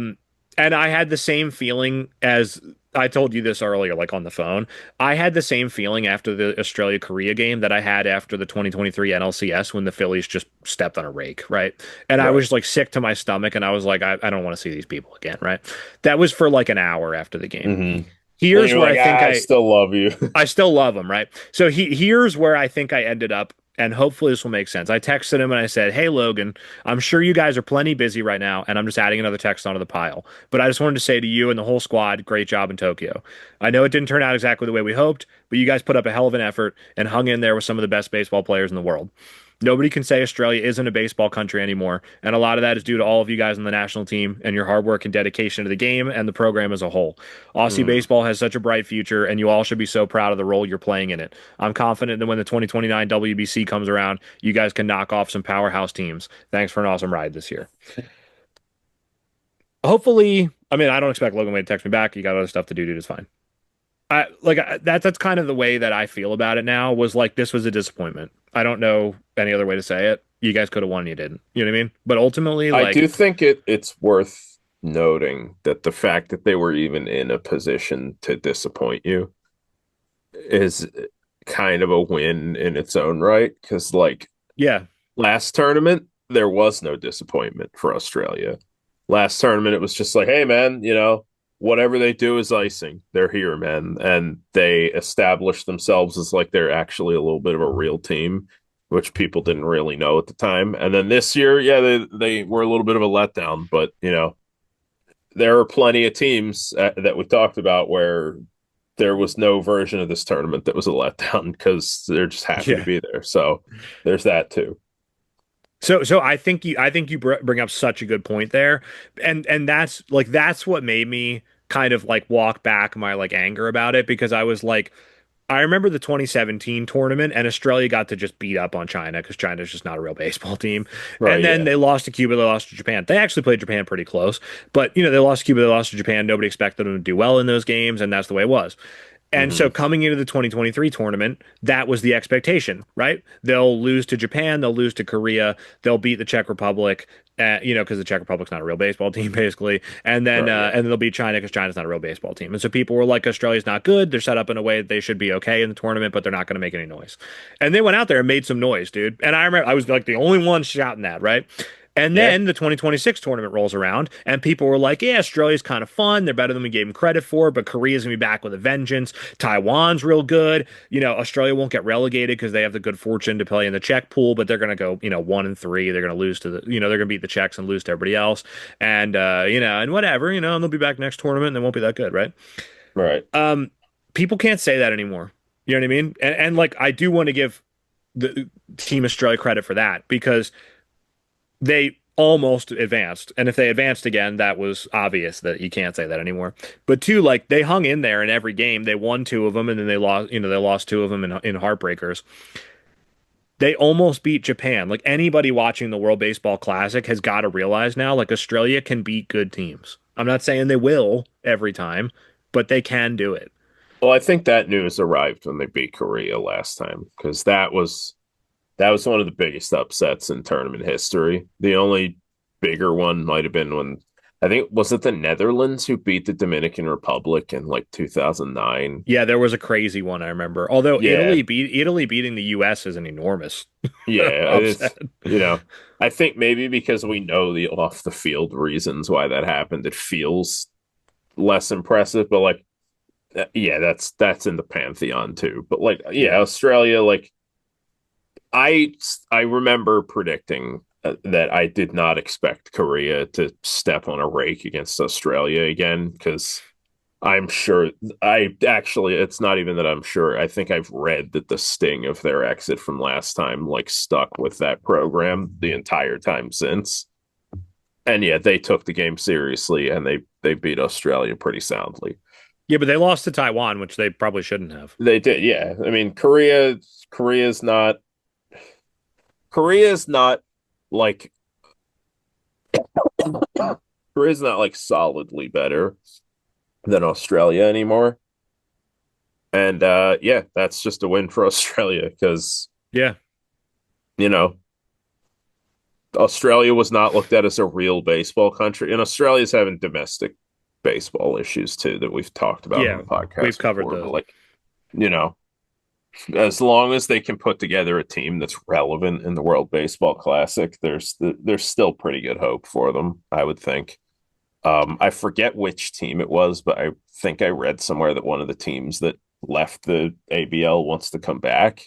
Hmm. And I had the same feeling as I told you this earlier, like on the phone. I had the same feeling after the Australia Korea game that I had after the 2023 NLCS when the Phillies just stepped on a rake, right? And I Right. was like sick to my stomach and I was like, I don't want to see these people again, right? That was for like an hour after the game. Hmm. Then Here's you're where like, I think I still love you. I still love him, right? So here's where I think I ended up, and hopefully this will make sense. I texted him and I said, "Hey Logan, I'm sure you guys are plenty busy right now, and I'm just adding another text onto the pile. But I just wanted to say to you and the whole squad, great job in Tokyo. I know it didn't turn out exactly the way we hoped, but you guys put up a hell of an effort and hung in there with some of the best baseball players in the world. Nobody can say Australia isn't a baseball country anymore, and a lot of that is due to all of you guys on the national team and your hard work and dedication to the game and the program as a whole. Aussie Mm. baseball has such a bright future, and you all should be so proud of the role you're playing in it. I'm confident that when the 2029 WBC comes around, you guys can knock off some powerhouse teams. Thanks for an awesome ride this year." Hopefully, I mean, I don't expect Logan Wade to text me back. You got other stuff to do, dude. It's fine. That's kind of the way that I feel about it now. Was like this was a disappointment. I don't know any other way to say it. You guys could have won, you didn't. You know what I mean? But ultimately, I do like, think it's worth noting that the fact that they were even in a position to disappoint you is kind of a win in its own right. Because, like, yeah, last tournament, there was no disappointment for Australia. Last tournament, it was just like, hey, man, whatever they do is icing. They're here, man. And they established themselves as like they're actually a little bit of a real team, which people didn't really know at the time. And then this year, yeah, they were a little bit of a letdown, but, there are plenty of teams that we talked about where there was no version of this tournament that was a letdown because they're just happy to yeah. be there. So there's that too. So I think you bring up such a good point there, and that's what made me kind of like walk back my like anger about it, because I was like, I remember the 2017 tournament and Australia got to just beat up on China because China's just not a real baseball team. And Right. then Yeah. they lost to Cuba, they lost to Japan. They actually played Japan pretty close, but they lost to Cuba, they lost to Japan. Nobody expected them to do well in those games, and that's the way it was. And so Hmm. coming into the 2023 tournament, that was the expectation, right? They'll lose to Japan, they'll lose to Korea, they'll beat the Czech Republic, because the Czech Republic's not a real baseball team, basically, Right. Yeah. and then they'll beat China because China's not a real baseball team. And so people were like, Australia's not good. They're set up in a way that they should be okay in the tournament, but they're not going to make any noise. And they went out there and made some noise, dude. And I remember I was like the only one shouting that, right? And Yeah. then the 2026 tournament rolls around, and people were like, yeah, Australia's kind of fun. They're better than we gave them credit for, but Korea's going to be back with a vengeance. Taiwan's real good. Australia won't get relegated because they have the good fortune to play in the Czech pool, but they're going to go, 1-3. They're going to lose to they're going to beat the Czechs and lose to everybody else. And, and whatever, and they'll be back next tournament and they won't be that good, right? Right. Um, people can't say that anymore. You know what I mean? And like I do want to give the Team Australia credit for that because they almost advanced. And if they advanced again, that was obvious that you can't say that anymore. But two, like they hung in there in every game. They won two of them and then they lost, they lost two of them in heartbreakers. They almost beat Japan. Like anybody watching the World Baseball Classic has got to realize now, like Australia can beat good teams. I'm not saying they will every time, but they can do it. Well, I think that news arrived when they beat Korea last time because that was one of the biggest upsets in tournament history. The only bigger one might have been when I think was it the Netherlands who beat the Dominican Republic in like 2009. Yeah, there was a crazy one I remember. Although Yeah, Italy beating the US is an enormous yeah, upset. you know, I think maybe because we know the off the field reasons why that happened, it feels less impressive. But like, yeah, that's in the pantheon too. But like, yeah, Yeah. Australia, like I I remember predicting that I did not expect Korea to step on a rake against Australia again because I'm sure I actually it's not even that I'm sure. I think I've read that the sting of their exit from last time like stuck with that program the entire time since. And yeah, they took the game seriously and they beat Australia pretty soundly. Yeah, but they lost to Taiwan, which they probably shouldn't have. They did, yeah. I mean, Korea's not Korea's not like Korea's not like solidly better than Australia anymore. And yeah, that's just a win for Australia because, Yeah. you know, Australia was not looked at as a real baseball country. And Australia's having domestic baseball issues too that we've talked about on Yeah. the We've podcast covered before. But those. like, you know, as long as they can put together a team that's relevant in the World Baseball Classic, there's still pretty good hope for them, I would think. I forget which team it was, but I think I read somewhere that one of the teams that left the ABL wants to come back.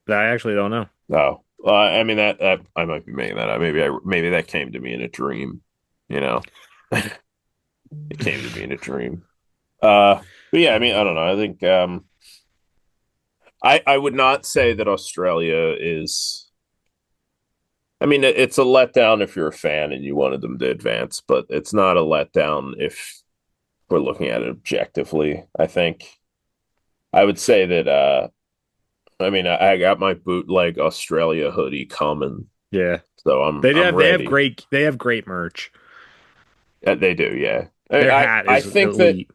I actually don't know. Oh, I mean that I might be making that up. Maybe that came to me in a dream. You know, it came to me in a dream. But yeah, I mean, I don't know. I think I would not say that Australia is. I mean, it's a letdown if you're a fan and you wanted them to advance, but it's not a letdown if we're looking at it objectively. I think I would say that I mean I got my bootleg Australia hoodie coming, Yeah. so I'm ready. They have great merch. They do, yeah. Their hat I is think that elite.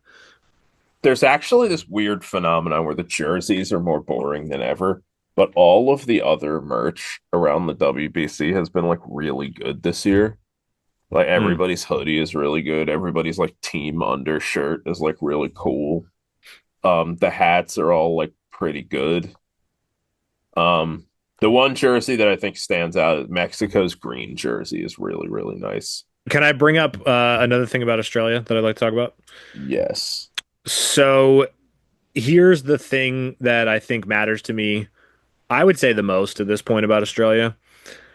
there's actually this weird phenomenon where the jerseys are more boring than ever, but all of the other merch around the WBC has been like really good this year. Like Hmm. everybody's hoodie is really good. Everybody's like team undershirt is like really cool. The hats are all like pretty good. Um, the one jersey that I think stands out, Mexico's green jersey, is really, really nice. Can I bring up another thing about Australia that I'd like to talk about? Yes. So here's the thing that I think matters to me. I would say the most at this point about Australia.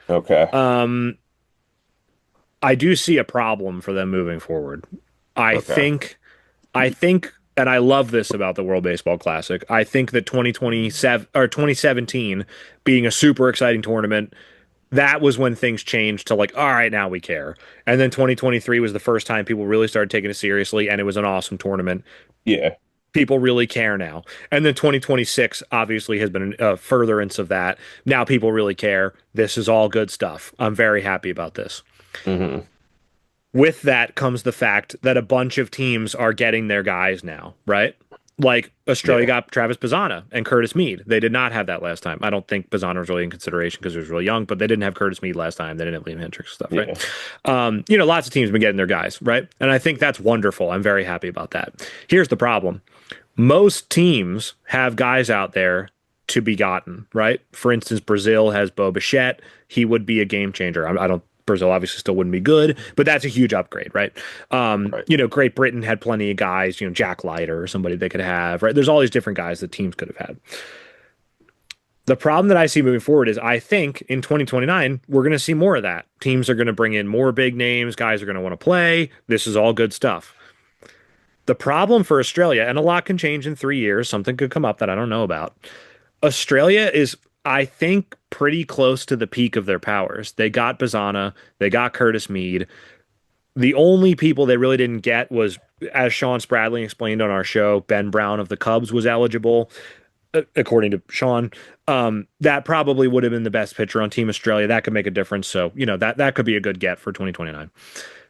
Okay. Um, I do see a problem for them moving forward. I Okay. think, I think, and I love this about the World Baseball Classic. I think that 2027 or 2017 being a super exciting tournament, that was when things changed to like, all right, now we care. And then 2023 was the first time people really started taking it seriously, and it was an awesome tournament. Yeah. People really care now. And then 2026 obviously has been a furtherance of that. Now people really care. This is all good stuff. I'm very happy about this. Hmm. With that comes the fact that a bunch of teams are getting their guys now, right? Like Australia Yeah. got Travis Bazzana and Curtis Mead. They did not have that last time. I don't think Bazzana was really in consideration because he was really young, but they didn't have Curtis Mead last time. They didn't have Liam Hendricks stuff, right? Yeah. Lots of teams have been getting their guys, right? And I think that's wonderful. I'm very happy about that. Here's the problem. Most teams have guys out there to be gotten, right? For instance, Brazil has Bo Bichette. He would be a game changer. I don't. Brazil obviously still wouldn't be good, but that's a huge upgrade, right? Right. Great Britain had plenty of guys, Jack Leiter or somebody they could have, right? There's all these different guys that teams could have had. The problem that I see moving forward is I think in 2029, we're going to see more of that. Teams are going to bring in more big names, guys are going to want to play. This is all good stuff. The problem for Australia, and a lot can change in 3 years, something could come up that I don't know about. Australia is, I think, pretty close to the peak of their powers. They got Bazana, they got Curtis Mead. The only people they really didn't get was, as Sean Spradley explained on our show, Ben Brown of the Cubs was eligible, according to Sean. That probably would have been the best pitcher on Team Australia. That could make a difference. So, that could be a good get for 2029.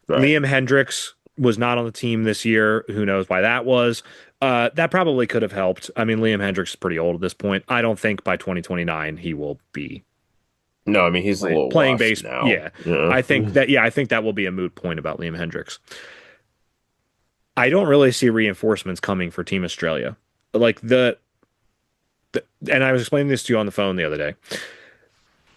Right. Liam Hendricks was not on the team this year. Who knows why that was? That probably could have helped. I mean, Liam Hendricks is pretty old at this point. I don't think by 2029 he will be No, I mean he's a little playing washed base. now. Yeah, Yeah. I think that will be a moot point about Liam Hendricks. I don't really see reinforcements coming for Team Australia. Like and I was explaining this to you on the phone the other day.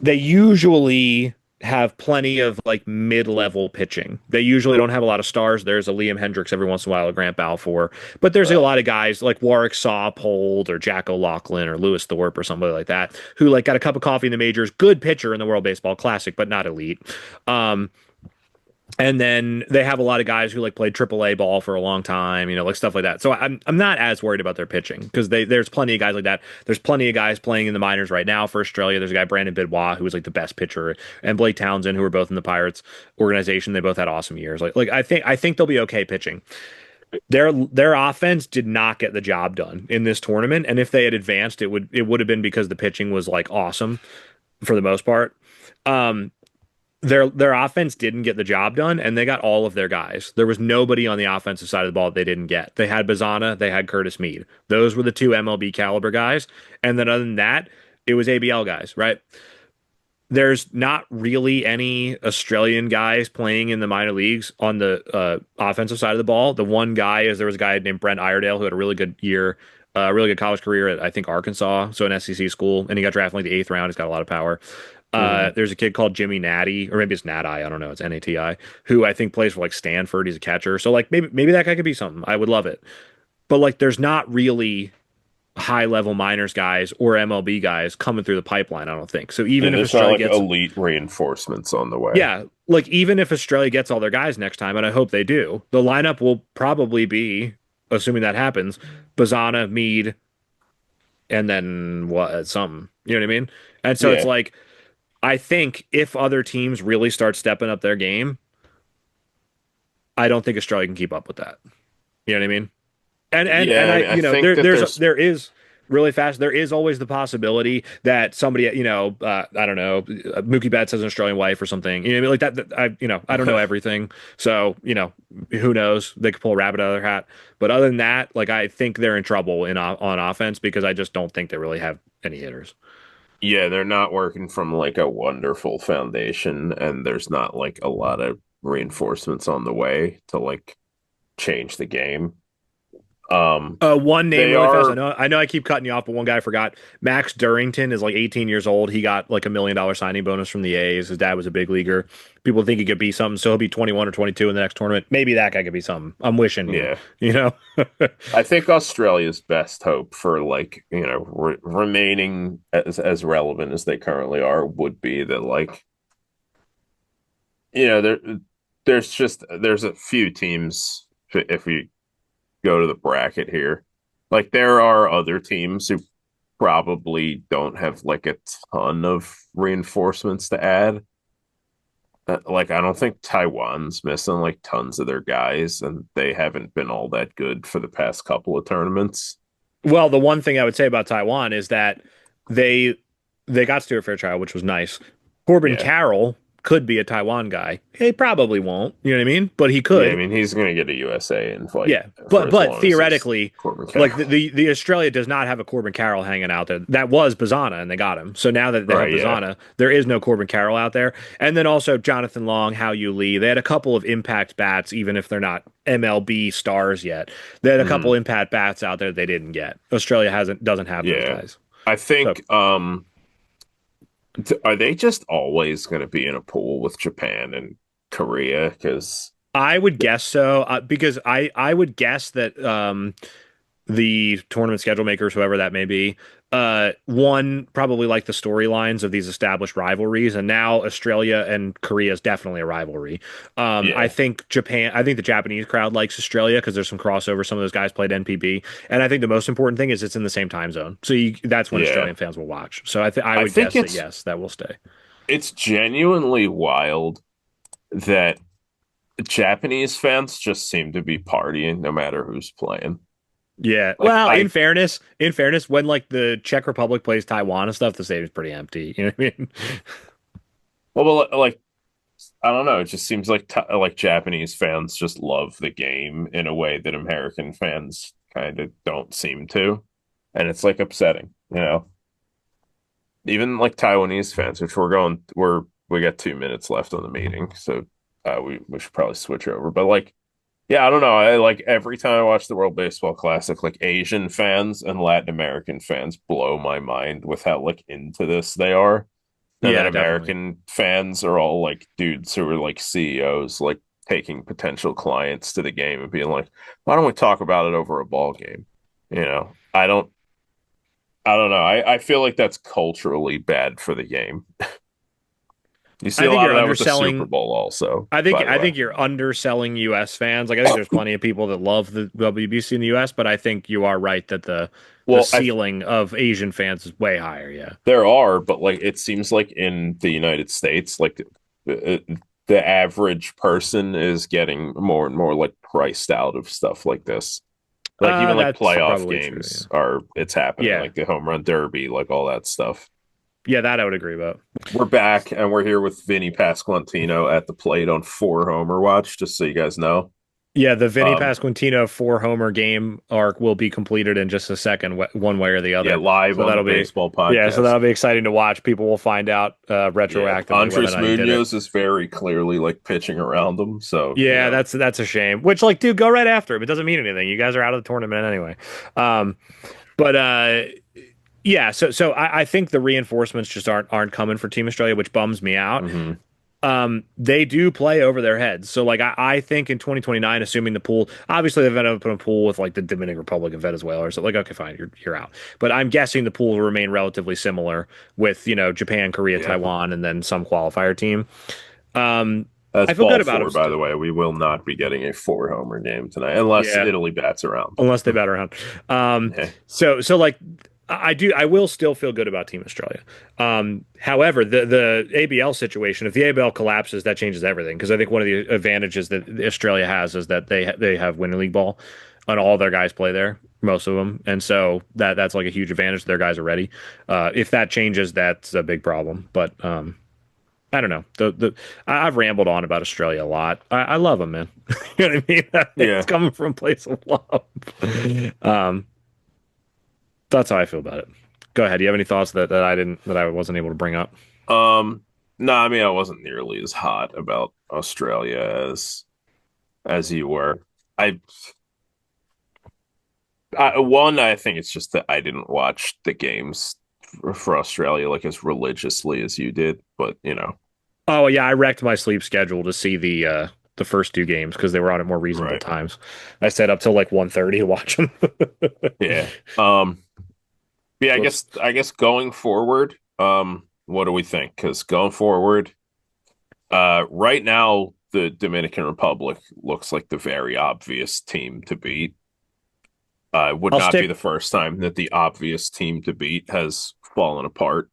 They usually have plenty of like mid-level pitching. They usually don't have a lot of stars. There's a Liam Hendricks every once in a while, a Grant Balfour, but there's a Right. lot of guys like Warwick Saupold or Jack O'Loughlin or Lewis Thorpe or somebody like that who like got a cup of coffee in the majors, good pitcher in the World Baseball Classic, but not elite. Um, and then they have a lot of guys who like played AAA ball for a long time, like stuff like that. So I'm not as worried about their pitching because there's plenty of guys like that. There's plenty of guys playing in the minors right now for Australia. There's a guy Brandon Bidwell who was like the best pitcher, and Blake Townsend who were both in the Pirates organization. They both had awesome years. Like I think they'll be okay pitching. Their offense did not get the job done in this tournament, and if they had advanced, it would have been because the pitching was like awesome for the most part. Um, their offense didn't get the job done, and they got all of their guys. There was nobody on the offensive side of the ball that they didn't get. They had Bazana, they had Curtis Mead. Those were the two MLB caliber guys. And then other than that, it was ABL guys, right? There's not really any Australian guys playing in the minor leagues on the offensive side of the ball. The one guy is there was a guy named Brent Iredale who had a really good year, a really good college career at I think Arkansas, so an SEC school, and he got drafted in like the eighth round. He's got a lot of power. Mhm. There's a kid called Jimmy Natty, or maybe it's Nati, I don't know, it's Nati, who I think plays for like Stanford. He's a catcher, so like maybe that guy could be something. I would love it, but like there's not really high level minors guys or MLB guys coming through the pipeline. I don't think so. Yeah, Even if there's not Australia like gets elite reinforcements on the way. yeah, like even if Australia gets all their guys next time, and I hope they do, the lineup will probably be, assuming that happens, Bazana, Mead, and then what? Something. You know what I mean? And so it's Yeah. like I think if other teams really start stepping up their game, I don't think Australia can keep up with that. You know what I mean? And Yeah, I I mean, I think that there's there is really fast. There is always the possibility that somebody, I don't know, Mookie Betts has an Australian wife or something. You know, what I mean? Like that. I don't know everything, so who knows? They could pull a rabbit out of their hat. But other than that, like I think they're in trouble on offense because I just don't think they really have any hitters. yeah, they're not working from like a wonderful foundation, and there's not like a lot of reinforcements on the way to like change the game. Um, One name they really fast. are, I know I keep cutting you off, but one guy I forgot. Max Durrington is like 18 years old. He got like $1 million signing bonus from the A's. His dad was a big leaguer. People think he could be something, so he'll be 21 or 22 in the next tournament. Maybe that guy could be something. I'm wishing you, yeah. you know. I think Australia's best hope for like remaining as relevant as they currently are would be that like there there's a few teams if we go to the bracket here. Like there are other teams who probably don't have like a ton of reinforcements to add. Like I don't think Taiwan's missing like tons of their guys, and they haven't been all that good for the past couple of tournaments. Well, the one thing I would say about Taiwan is that they they got Stuart Fairchild, which was nice. Corbin Yeah, Carroll could be a Taiwan guy. He probably won't. You know what I mean? But he yeah. I could. mean, he's gonna get a USA invite Yeah, for but as but long as he's theoretically, Corbin like Carroll. the Australia does not have a Corbin Carroll hanging out there. That was Bazana, and they got him. So now that they have Right? Yeah. Bazana, there is no Corbin Carroll out there. And then also Jonathan Long, Hao Yu Lee. They had a couple of impact bats, even if they're not MLB stars yet. They had a couple Mm, impact bats out there they didn't get. Australia hasn't doesn't have those yeah. guys. I So think. Are they just always going to be in a pool with Japan and Korea? Because I would guess so, because I would guess that the tournament schedule makers, whoever that may be, One, probably like the storylines of these established rivalries, and now Australia and Korea is definitely a rivalry. I Yeah, think I think the Japanese crowd likes Australia because there's some crossover. Some of those guys played NPB, and I think the most important thing is it's in the same time zone, so that's when yeah. Australian fans will watch. So I I would think guess that yes, that will stay. it's genuinely wild that Japanese fans just seem to be partying no matter who's playing. Yeah. Like Well, I in fairness, when like the Czech Republic plays Taiwan and stuff, the stadium's pretty empty. You know what I mean? like I don't know. It just seems like Japanese fans just love the game in a way that American fans kind of don't seem to, and it's like upsetting. Even like Taiwanese fans, which we got 2 minutes left on the meeting, so we should probably switch over. But like, yeah, I don't know. I like every time I watch the World Baseball Classic, like Asian fans and Latin American fans blow my mind with how like into this they are. And then Yeah, definitely. American fans are all like dudes who are like CEOs, like taking potential clients to the game and being like, why don't we talk about it over a ball game? I don't know. I feel like that's culturally bad for the game. You see I a think lot you're of that with the Super underselling. Bowl also, by the I way. think you're underselling U.S. fans. Like I think there's plenty of people that love the WBC in the U.S., but I think you are right that the Well, ceiling of Asian fans is way higher. Yeah. there are, but like it seems like in the United States, like the average person is getting more and more like priced out of stuff like this. Like even like That's playoff probably true. Yeah. games are it's happening, Yeah. like the home run derby, like all that stuff. Yeah, that I would agree about. We're back and we're here with Vinny Pasquantino at the plate on 4 homer watch, just so you guys know. Yeah, the Vinny Um, Pasquantino four homer game arc will be completed in just a second, one way or the yeah, other. live So on the that'll be, baseball yeah, so podcast. that'll be exciting to watch. People will find out Yeah, retroactively whether or Andres not he did it. Munoz is very clearly like pitching around them, so Yeah, that's a shame. Which, like, dude, go right after him. It doesn't mean anything. You guys are out of the tournament anyway. Um, but yeah, so I think the reinforcements just aren't coming for Team Australia, which bums me out. mhm. They do play over their heads. So like I think in 2029, assuming the pool, obviously they've ended up in a pool with like the Dominican Republic and Venezuela, so like okay, fine, you're out. But I'm guessing the pool will remain relatively similar with Japan, Korea, Yeah, Taiwan, and then some qualifier team. Um, that's I feel ball good about them four, by still. the way. We will not be getting a 4 homer game tonight unless Yeah, Italy bats around. unless they bat around. Yeah. So like I will still feel good about Team Australia. However, the ABL situation, if the ABL collapses, that changes everything because I think one of the advantages that Australia has is that they have winter league ball, and all their guys play there, most of them, and so that's like a huge advantage. Their guys are ready. If that changes, that's a big problem. But I don't know. I've rambled on about Australia a lot. I love them, man. You know what I mean? It's Yeah. coming from a place of love. Um, that's how I feel about it. Go ahead. Do you have any thoughts that I wasn't able to bring up? Um, no, I mean I wasn't nearly as hot about Australia as you were. I, I think it's just that I didn't watch the games for Australia like as religiously as you did, but Oh yeah, I wrecked my sleep schedule to see the first two games because they were on at more reasonable right. times. I stayed up till like 1:30 to watch them. Yeah. Yeah, So it's I guess going forward, what do we think? Because going forward, right now the Dominican Republic looks like the very obvious team to beat. It would I'll not be stick the first time that the obvious team to beat has fallen apart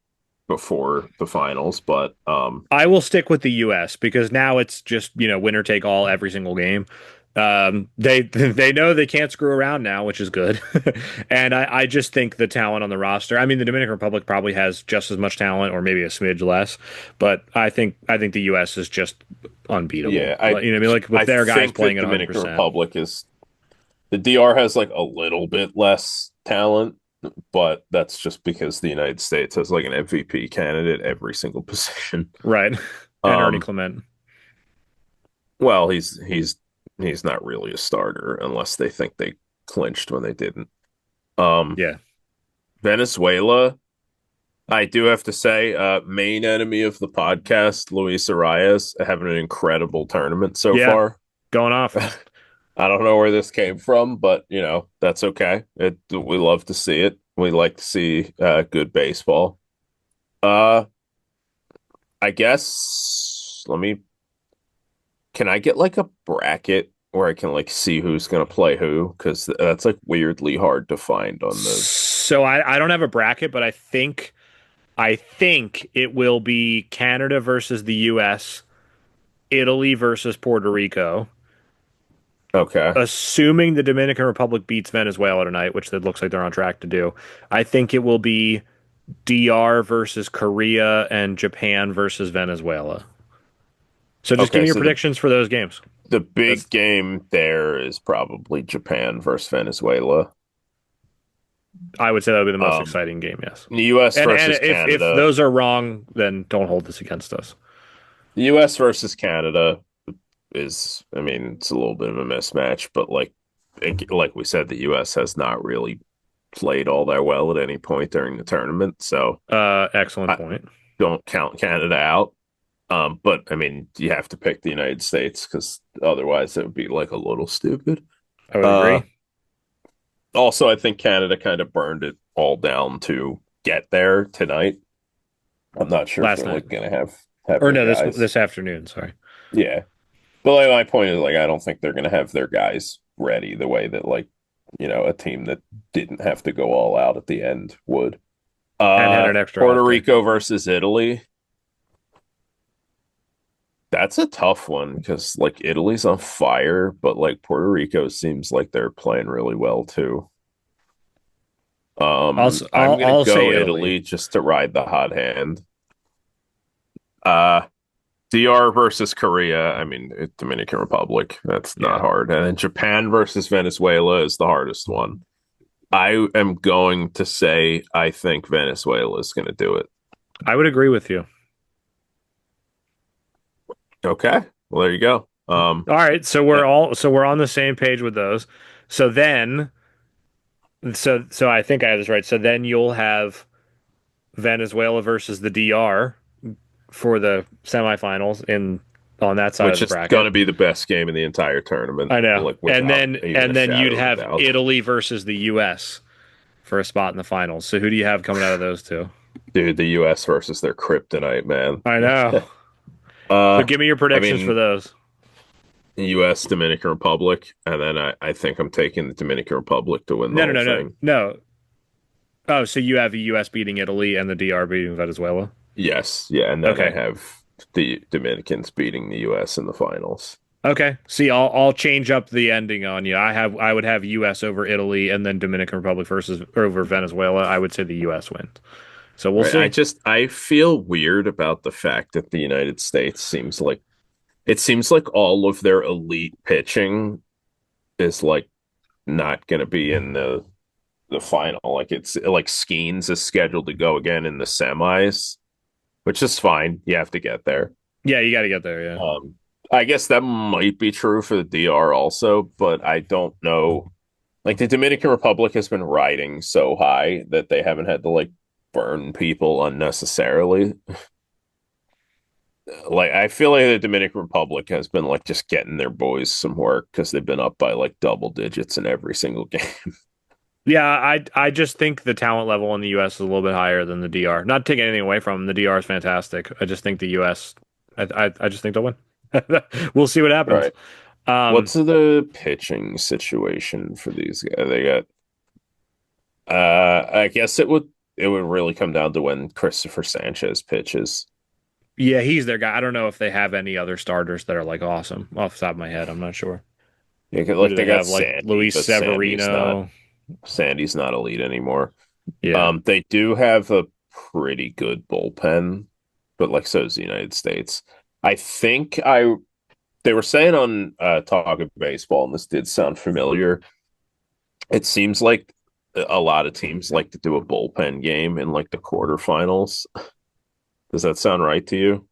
before the finals, but I will stick with the US because now it's just, winner take all every single game. They know they can't screw around now, which is good. And I just think the talent on the roster. I mean, the Dominican Republic probably has just as much talent or maybe a smidge less, but I think the US is just unbeatable. yeah, Like, what I mean? Like with I their guys think playing that at Dominican 100%. Republic is the DR has like a little bit less talent, but that's just because the United States has like an MVP candidate every single position. Right. And Ernie Um, Clement. well, he's not really a starter unless they think they clinched when they didn't. Um, Yeah. Venezuela, I do have to say, main enemy of the podcast, Luis Arias, having an incredible tournament so Yeah. far. Going off. I don't know where this came from, but that's okay. We love to see it. We like to see good baseball. Uh, I guess let me. Can I get like a bracket where I can like see who's gonna play who? Because that's like weirdly hard to find on the. So I don't have a bracket, but I think it will be Canada versus the US, Italy versus Puerto Rico. Okay, Assuming the Dominican Republic beats Venezuela tonight, which it looks like they're on track to do, I think it will be DR versus Korea and Japan versus Venezuela. So just give okay. me your So predictions for those games. the That's big game there is probably Japan versus Venezuela. I would say that would be the most Um, exciting game, yes. the U.S. And versus if Canada. those are wrong, then don't hold this against us. The U.S. versus Canada is, I mean, it's a little bit of a mismatch, but like we said, the U.S. has not really played all that well at any point during the tournament, so Excellent I point. don't count Canada out. But I mean, you have to pick the United States because otherwise it would be like a little stupid. I would Uh, agree. Also, I think Canada kind of burned it all down to get there tonight. I'm not sure if Last they're night. like gonna have Or their no, this guys. this afternoon, sorry. Yeah, but like, my point is like I don't think they're gonna have their guys ready the way that like a team that didn't have to go all out at the end would. And had an extra Puerto off day. Rico versus Italy. That's a tough one because like Italy's on fire, but like Puerto Rico seems like they're playing really well too. I'll I'm I'll, gonna I'll say go Italy. Italy just to ride the hot hand. Uh, DR versus Korea. I mean, Dominican Republic. That's not Yeah. hard. And then Japan versus Venezuela is the hardest one. I am going to say I think Venezuela is going to do it. I would agree with you. Okay, well there you go. All right, so we're on the same page with those. So then so I think I have this right. So then you'll have Venezuela versus the DR for the semifinals in on that side of which the is going bracket. to be the best game in the entire tournament, I know. like without even a And then you'd shadow of a have doubt. Italy versus the US for a spot in the finals. So who do you have coming out of those two? Dude, the U.S. versus their kryptonite, man. I know. So uh, give me your I predictions for mean, those. U.S. Dominican Republic, and then I think I'm taking the Dominican Republic to win the No, no, whole no, no. thing. No. Oh, so you have the US beating Italy and the DR beating Venezuela? Yes, yeah, and then I Okay. have the Dominicans beating the U.S. in the finals. Okay. See, I'll change up the ending on you. I would have US over Italy and then Dominican Republic versus over Venezuela. I would say the US wins. So we'll Right? see. I feel weird about the fact that the United States seems like all of their elite pitching is like not going to be in the final. Like it's like Skeens is scheduled to go again in the semis, which is fine. You have to get there. Yeah, you got to get there, yeah. Um, I guess that might be true for the DR also, but I don't know. Like the Dominican Republic has been riding so high that they haven't had to like burn people unnecessarily. Like I feel like the Dominican Republic has been like just getting their boys some work because they've been up by like double digits in every single game. Yeah, I just think the talent level in the US is a little bit higher than the DR. Not taking anything away from them. The DR is fantastic. I just think the US I just think they'll win. We'll see what happens. Right. Um What's the pitching situation for these guys? They got I guess it would really come down to when Christopher Sanchez pitches. yeah, he's their guy. I don't know if they have any other starters that are like awesome off the top of my head. I'm not sure. Yeah, Who like do they they got have? Like Sandy, Luis but Severino. Sandy's not elite anymore. Yeah. They do have a pretty good bullpen, but like so is the United States. I think I they were saying on Talk of Baseball, and this did sound familiar. It seems like a lot of teams like to do a bullpen game in like the quarterfinals. Does that sound right to you?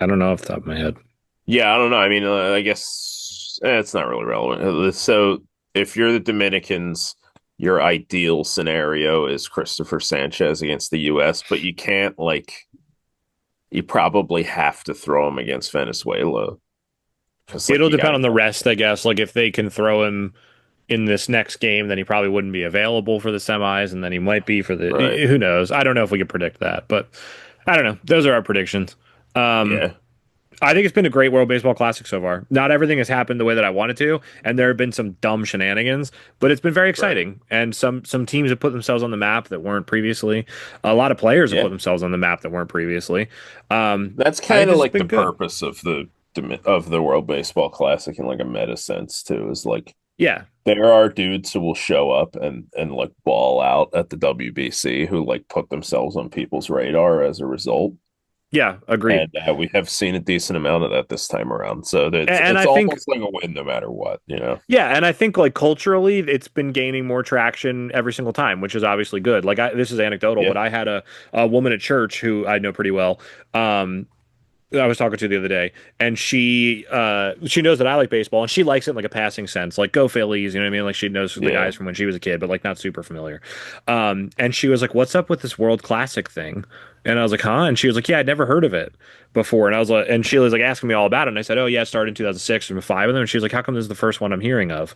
I don't know off the top of my head. Yeah, I don't know. I mean, I guess it's not really relevant. So, if you're the Dominicans, your ideal scenario is Christopher Sanchez against the U.S., but you can't you probably have to throw him against Venezuela because like It'll you got depend to on the get rest, I guess. Like if they can throw him. in this next game, then he probably wouldn't be available for the semis, and then he might be for Right. the. Who knows? I don't know if we could predict that, but I don't know. Those are our predictions. Um, Yeah. I think it's been a great World Baseball Classic so far. Not everything has happened the way that I wanted to, and there have been some dumb shenanigans, but it's been very Right. exciting. And some teams have put themselves on the map that weren't previously. A lot of players have put Yeah. themselves on the map that weren't previously. That's I think kind of this has like the been good. purpose of the World Baseball Classic in like a meta sense too, is like Yeah, there are dudes who will show up and like ball out at the WBC who like put themselves on people's radar as a result. yeah, agreed. And we have seen a decent amount of that this time around. So And it's I think almost like a win no matter what, you know? Yeah, and I think like culturally, it's been gaining more traction every single time, which is obviously good. This is anecdotal, Yeah. but I had a woman at church who I know pretty well. I was talking to the other day, and she knows that I like baseball, and she likes it in like a passing sense, like go Phillies, you know what I mean? Like she knows the Yeah. guys from when she was a kid, but like not super familiar. And she was like, "What's up with this World Classic thing?" And I was like, "Huh?" And she was like, "Yeah, I'd never heard of it before." And I was like, and she was like asking me all about it, and I said, "Oh yeah, it started in 2006 and five of them." And she was like, "How come this is the first one I'm hearing of?"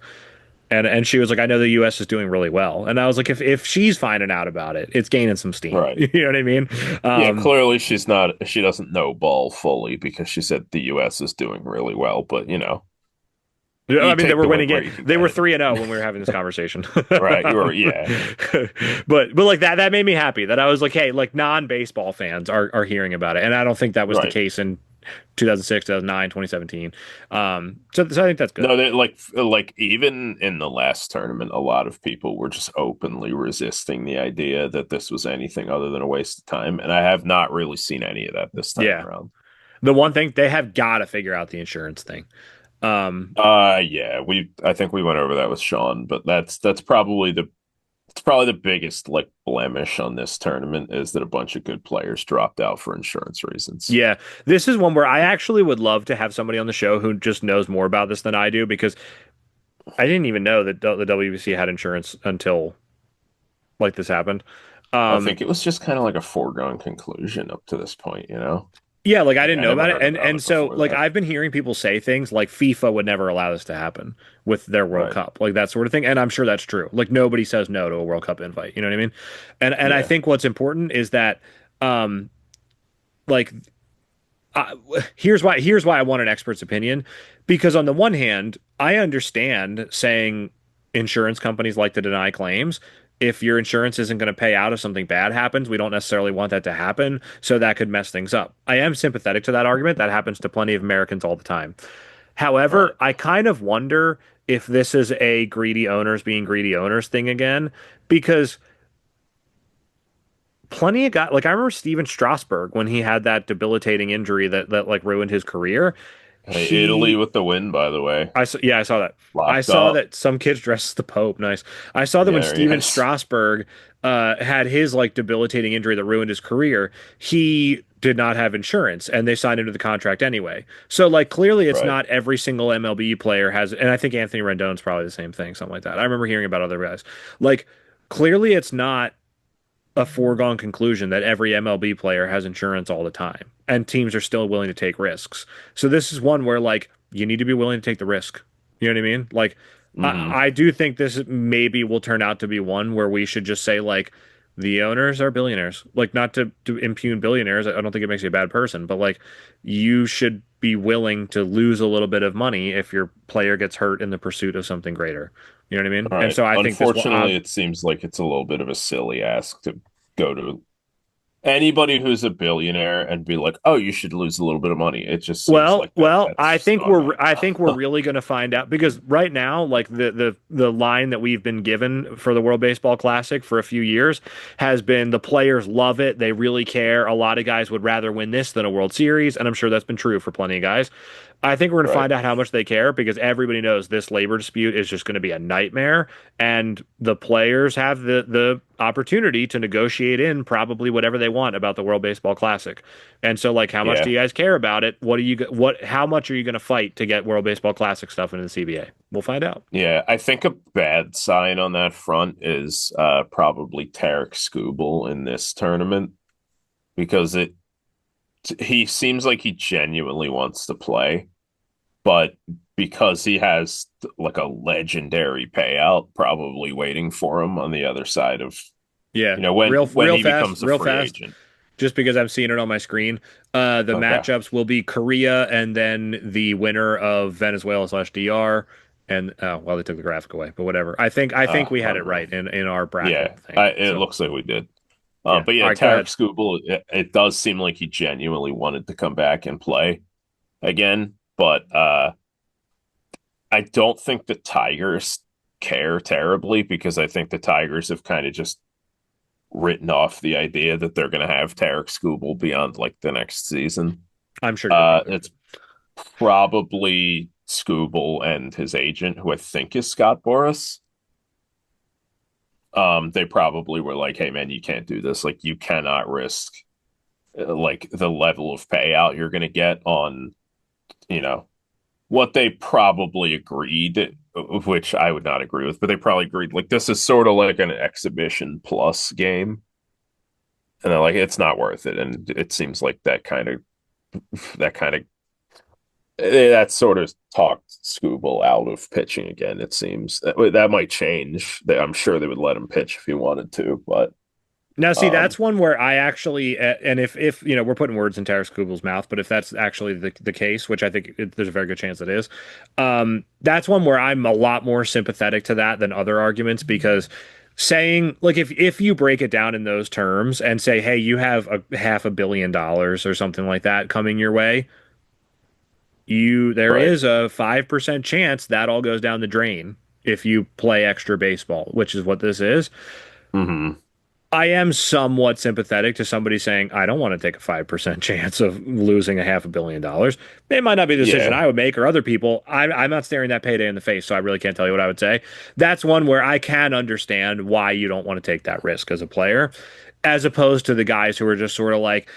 And she was like, "I know the U.S. is doing really well." And I was like, "If she's finding out about it, it's gaining some steam." Right. You know what I mean? Yeah, Um, clearly she doesn't know ball fully because she said the US is doing really well, but you know, I you mean, they take were the win winning where it. you can They were get it. 3-0 when we were having this conversation. Right. You were, yeah. But like that made me happy that I was like, hey, like non-baseball fans are hearing about it. And I don't think that was the Right. case in 2006, 2009, 2017. So I think that's good. No, they like even in the last tournament, a lot of people were just openly resisting the idea that this was anything other than a waste of time. And I have not really seen any of that this time Yeah. around. The one thing they have got to figure out the insurance thing. Um, Yeah, I think we went over that with Sean, but that's probably the it's probably the biggest like blemish on this tournament is that a bunch of good players dropped out for insurance reasons. yeah, this is one where I actually would love to have somebody on the show who just knows more about this than I do because I didn't even know that the WBC had insurance until like this happened. I Um, think it was just kind of like a foregone conclusion up to this point, you know? Yeah, like I Like didn't I know never about it, heard and about and it so before like that. I've been hearing people say things like FIFA would never allow this to happen with their World Right. Cup, like that sort of thing, and I'm sure that's true. Like nobody says no to a World Cup invite, you know what I mean? And I Yeah. think what's important is that, um, like uh, here's why I want an expert's opinion because on the one hand, I understand saying insurance companies like to deny claims. If your insurance isn't going to pay out if something bad happens, we don't necessarily want that to happen, so that could mess things up. I am sympathetic to that argument. That happens to plenty of Americans all the time. Right. However, I kind of wonder if this is a greedy owners being greedy owners thing again, because plenty of guys like I remember Steven Strasburg when he had that debilitating injury that like ruined his career. Hey, Italy He with the win, by the way. yeah, I saw that. I Locked saw up. that some kids dressed as the Pope. Nice. I saw that when Yeah, there he Steven is. Strasburg had his like debilitating injury that ruined his career, he did not have insurance and they signed him to the contract anyway. So like clearly it's Right. not every single MLB player has, and I think Anthony Rendon's probably the same thing, something like that. I remember hearing about other guys. Like clearly it's not a foregone conclusion that every MLB player has insurance all the time, and teams are still willing to take risks. So this is one where like you need to be willing to take the risk. You know what I mean? Like Hmm. I do think this maybe will turn out to be one where we should just say like the owners are billionaires. Like not to impugn billionaires. I don't think it makes you a bad person, but like you should be willing to lose a little bit of money if your player gets hurt in the pursuit of something greater. You know what I mean? All And right. so I think this will Unfortunately, it seems like it's a little bit of a silly ask to go to anybody who's a billionaire and be like, "Oh, you should lose a little bit of money." It just seems Well, like well, that's just not I think we're enough. really going to find out because right now, like the line that we've been given for the World Baseball Classic for a few years has been the players love it, they really care. A lot of guys would rather win this than a World Series, and I'm sure that's been true for plenty of guys. I think we're going to Right. find out how much they care because everybody knows this labor dispute is just going to be a nightmare, and the players have the opportunity to negotiate in probably whatever they want about the World Baseball Classic. And so, like, how much do Yeah. you guys care about it? How much are you going to fight to get World Baseball Classic stuff into the CBA? We'll find out. Yeah. I think a bad sign on that front is probably Tarek Skubal in this tournament because it he seems like he genuinely wants to play. but because he has like a legendary payout probably waiting for him on the other side of, Yeah, you know, when real he fast, becomes a real free fast. agent. Just because I'm seeing it on my screen, the Okay. matchups will be Korea and then the winner of Venezuela slash DR. And well, they took the graphic away, but whatever. I think we had I it don't know. right in our bracket Yeah, thing. it So looks like we did. yeah. But All yeah, right, go Tarek ahead. Skubal, it does seem like he genuinely wanted to come back and play again, but I don't think the Tigers care terribly because I think the Tigers have kind of just written off the idea that they're going to have Tarek Skubal beyond like the next season. I'm sure you're probably It's right. probably Skubal and his agent, who I think is Scott Boras. They probably were like, "Hey, man, you can't do this. Like, you cannot risk like the level of payout you're going to get on, you know, what they probably agreed, which I would not agree with, but they probably agreed like this is sort of like an exhibition plus game, and they're like, it's not worth it, and it seems like that kind of that sort of talked Scooble out of pitching again. It seems that might change. I'm sure they would let him pitch if he wanted to, but Now, see, um, that's one where I actually, and if we're putting words in Tarek Google's mouth, but if that's actually the case, which I think there's a very good chance it is, that's one where I'm a lot more sympathetic to that than other arguments because saying like if you break it down in those terms and say, hey, you have a $500 million or something like that coming your way, there right. is a 5% chance that all goes down the drain if you play extra baseball, which is what this is. Hmm. I am somewhat sympathetic to somebody saying, I don't want to take a 5% chance of losing a $500 million. It might not be the decision Yeah, I would make or other people. I'm not staring that payday in the face, so I really can't tell you what I would say. That's one where I can understand why you don't want to take that risk as a player, as opposed to the guys who are just sort of like,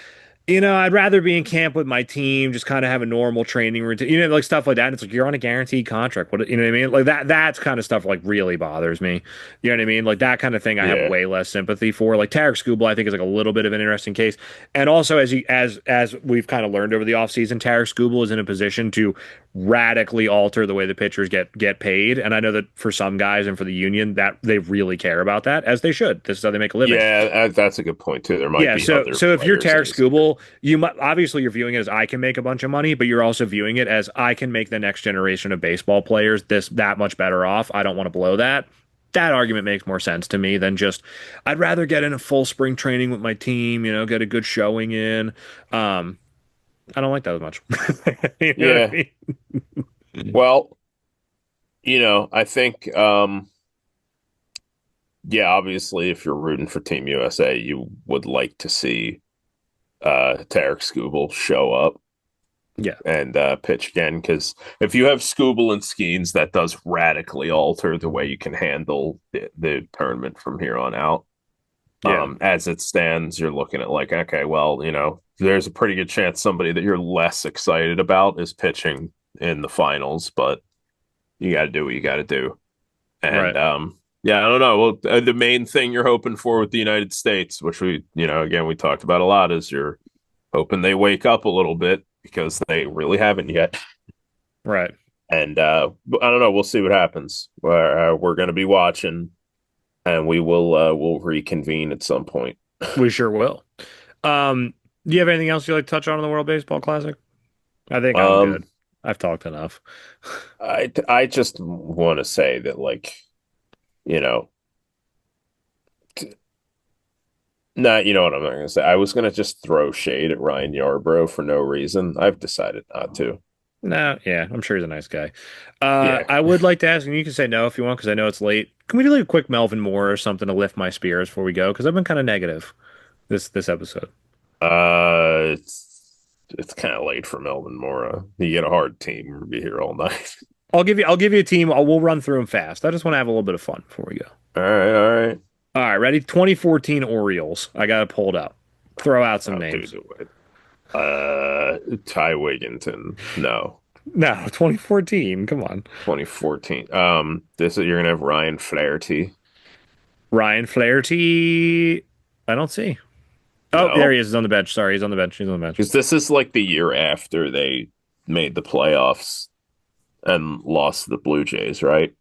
I'd rather be in camp with my team, just kind of have a normal training routine, like stuff like that. And it's like you're on a guaranteed contract. What, you know what I mean? Like that's kind of stuff like really bothers me. You know what I mean? Like that kind of thing I have yeah. way less sympathy for. Like Tarek Skubal, I think is like a little bit of an interesting case. And also as we've kind of learned over the offseason, Tarek Skubal is in a position to radically alter the way the pitchers get paid. And I know that for some guys and for the union that they really care about that, as they should. This is how they make a living. Yeah, that's a good point too. There might Yeah, be so other so if you're players in Tarek his ear. Skubal, you might obviously you're viewing it as I can make a bunch of money, but you're also viewing it as I can make the next generation of baseball players this that much better off. I don't want to blow that. That argument makes more sense to me than just I'd rather get in a full spring training with my team, get a good showing in. Um, I don't like that as much. You know what Yeah. I mean? Well, I think yeah, obviously if you're rooting for Team USA, you would like to see Tarek Skubal show up Yeah, and pitch again because if you have Skubal and Skeens, that does radically alter the way you can handle the tournament from here on out. yeah, As it stands, you're looking at like, okay, well, there's a pretty good chance somebody that you're less excited about is pitching in the finals, but you got to do what you got to do. And right. yeah, I don't know. Well, the main thing you're hoping for with the United States, which again, we talked about a lot, is you're hoping they wake up a little bit because they really haven't yet. Right. And I don't know. We'll see what happens. We're going to be watching, and we'll reconvene at some point. We sure will. Um, do you have anything else you'd like to touch on in the World Baseball Classic? I think I'm good. Um, I've talked enough. I just want to say that you know, not what I'm not going to say. I was going to just throw shade at Ryan Yarbrough for no reason. I've decided not to. No, yeah, I'm sure he's a nice guy. Yeah. I would like to ask, and you can say no if you want, because I know it's late. Can we do like a quick Melvin Moore or something to lift my spirits before we go? Because I've been kind of negative this episode. It's kind of late for Melvin Mora. You get a hard team. We'll be here all night. I'll give you a team. We'll run through them fast. I just want to have a little bit of fun before we go. All right, all right. All right, ready? 2014 Orioles. I got it pulled up. Throw out some I'll do names. the way. Ty Wigginton. No. No, 2014. Come on. 2014. You're gonna have Ryan Flaherty. Ryan Flaherty. I don't see. Oh, there he No, is. He's on the bench. Sorry, he's on the bench. He's on the bench. because this is like the year after they made the playoffs. and lost to the Blue Jays, right?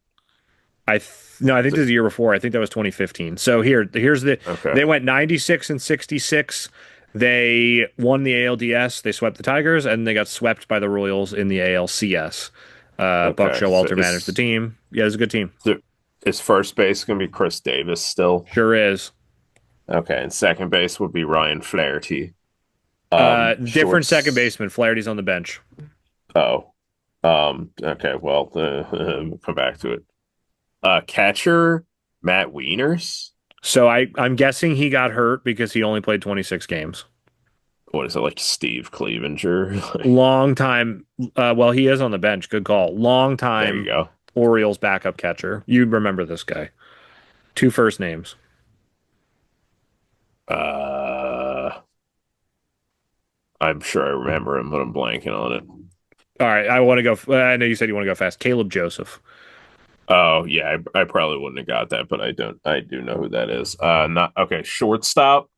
No, I think Is this is it- the year before. I think that was 2015. So here's the Okay. they went 96 and 66. They won the ALDS. They swept the Tigers, and they got swept by the Royals in the ALCS. Buck Okay. So Showalter managed the team. Yeah, it was a good team. so is first base going to be Chris Davis still? Sure is. Okay. And second base would be Ryan Flaherty. Different second Shorts. baseman. Flaherty's on the bench. Oh. Okay. Well, we'll come back to it. Catcher Matt Wieners. So I'm guessing he got hurt because he only played 26 games. What is it like, Steve Clevenger? Long time. Well, he is on the bench. Good call. Long There you time go. Orioles backup catcher. You remember this guy. Two first names. Uh, I'm sure I remember him, but I'm blanking on it. All right, I want to go. I know you said you want to go fast. Caleb Joseph. Oh yeah, I probably wouldn't have got that, but I don't. I do know who that is. Not okay. Shortstop.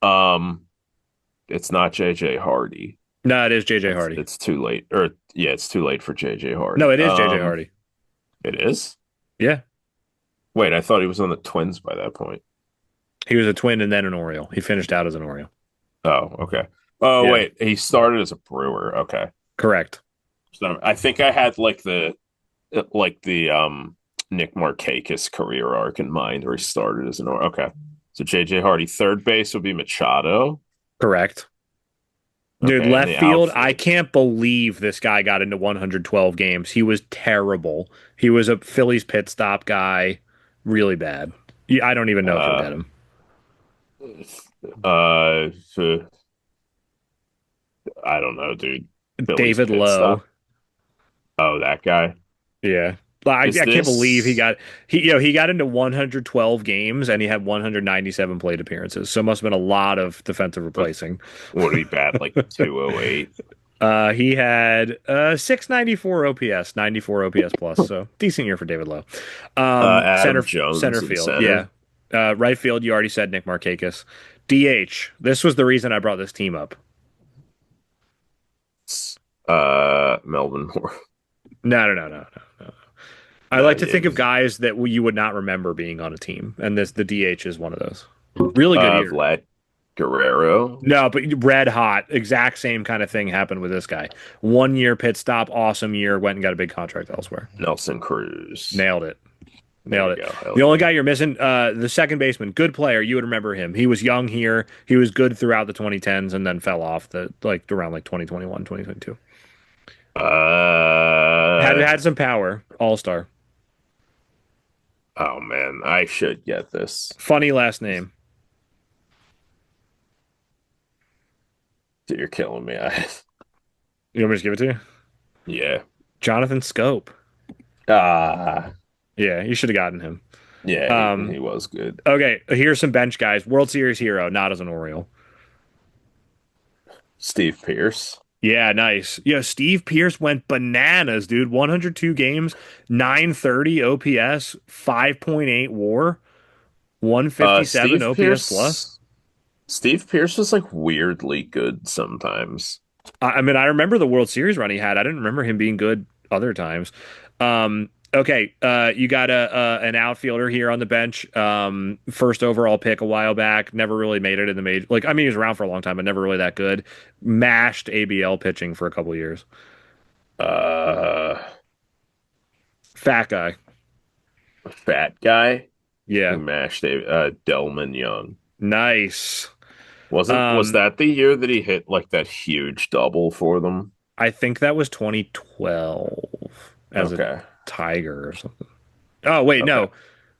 Um, it's not JJ Hardy. No, it is JJ It's Hardy. it's too late. Or yeah, it's too late for JJ No, Hardy. it is JJ Hardy. It is. Yeah, Wait, I thought he was on the Twins by that point. he was a Twin and then an Oriole. He finished out as an Oriole. Oh, okay. Oh Yeah, wait, he started as a Brewer. Okay. correct. So I think I had like the Nick Markakis career arc in mind where he started as an okay. So JJ Hardy, third base would be Machado. Correct. Dude, Okay, and left the field, I outfield. can't believe this guy got into 112 games. He was terrible. He was a Phillies pit stop guy. Really bad. Yeah, I don't even know if you'll get Uh him. so, I don't know, dude. Phillies David pit Lowe. stop. Oh, that guy. Yeah. I Is can't believe this he got into 112 games and he had 197 plate appearances. So it must have been a lot of defensive replacing. what did he bat like 208? He had 694 OPS, 94 OPS plus. So decent year for David Lowe. Adam Center Jones in field, yeah. center. Right field, you already said Nick Markakis. DH. This was the reason I brought this team up. Melvin Moore. No. I No, like to yeah, think of guys that you would not remember being on a team, and the DH is one of those. Really good year. Vlad Guerrero. No, but red hot, exact same kind of thing happened with this guy. 1 year pit stop, awesome year, went and got a big contract elsewhere. Nelson Cruz. Nailed it. There Nailed you it. go. Hell The only yeah. guy you're missing, the second baseman, good player. You would remember him. He was young here. He was good throughout the 2010s and then fell off the around 2021, 2022. Uh, Had some power. All star. oh man, I should get this. Funny last name. Dude, you're killing me. You want me to just give it to you? Yeah. Jonathan Scope. Ah, Yeah, you should have gotten him. yeah, he Um, was good. okay, here's some bench guys. World Series hero, not as an Oriole. Steve Pierce. Yeah, nice. Yeah, Steve Pierce went bananas, dude. 102 games, 930 OPS, 5.8 WAR, 157 Steve OPS plus. Pierce. Steve Pierce was like weirdly good sometimes. I mean, I remember the World Series run he had. I didn't remember him being good other times. Okay, you got an outfielder here on the bench. First overall pick a while back. Never really made it in the major. Like, I mean, he was around for a long time, but never really that good. Mashed ABL pitching for a couple years. Uh, Fat guy. fat guy who Yeah, mashed Delman Young. nice. Was Um, that the year that he hit like that huge double for them? I think that was 2012 as a Okay. Tiger or something. Oh wait, Okay.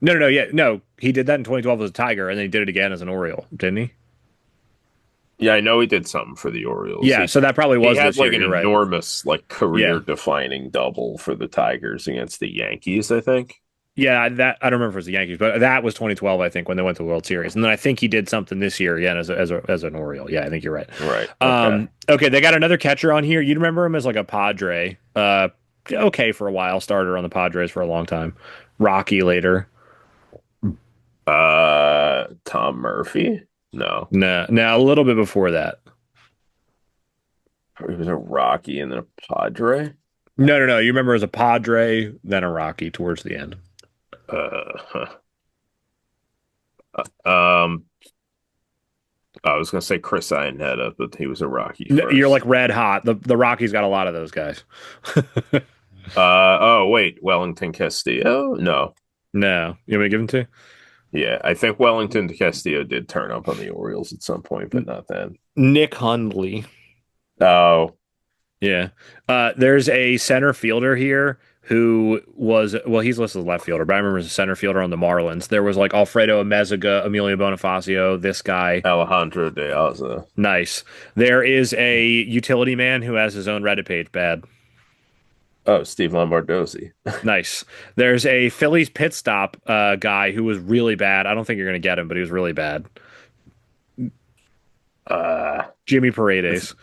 no. Yeah, no. He did that in 2012 as a Tiger, and then he did it again as an Oriole, didn't he? Yeah, I know he did something for the Orioles. Yeah, so that probably He was had this year. like an You're right. enormous, like Yeah, career defining double for the Tigers against the Yankees, I think. yeah. That I don't remember if it was the Yankees, but that was 2012, I think, when they went to the World Series, and then I think he did something this year again as an Oriole. Yeah, I think you're right. Right. Okay. Okay, they got another catcher on here. You remember him as like a Padre. Okay for a while, starter on the Padres for a long time. Rocky later. Tom Murphy? No. Nah, a little bit before that. He was a Rocky and then a Padre. No, no, no. You remember as a Padre, then a Rocky towards the end. Uh, um, I was gonna say Chris Iannetta, but he was a Rocky You're like first. red hot. The Rockies got a lot of those guys. Oh wait, Wellington Castillo? No. No, you want me to give them to Yeah, I think Wellington Castillo did turn up on the Orioles at some point, but you? not then. Nick Hundley. Oh, Yeah. There's a center fielder here who was, well, he's listed as left fielder, but I remember as a center fielder on the Marlins. There was like Alfredo Amezaga, Emilio Bonifacio, this guy. Alejandro De Aza. Nice. There is a utility man who has his own Reddit page. Bad. Oh, Steve Lombardozzi. Nice. There's a Phillies pit stop guy who was really bad. I don't think you're going to get him, but he was really bad. Uh, Jimmy Paredes.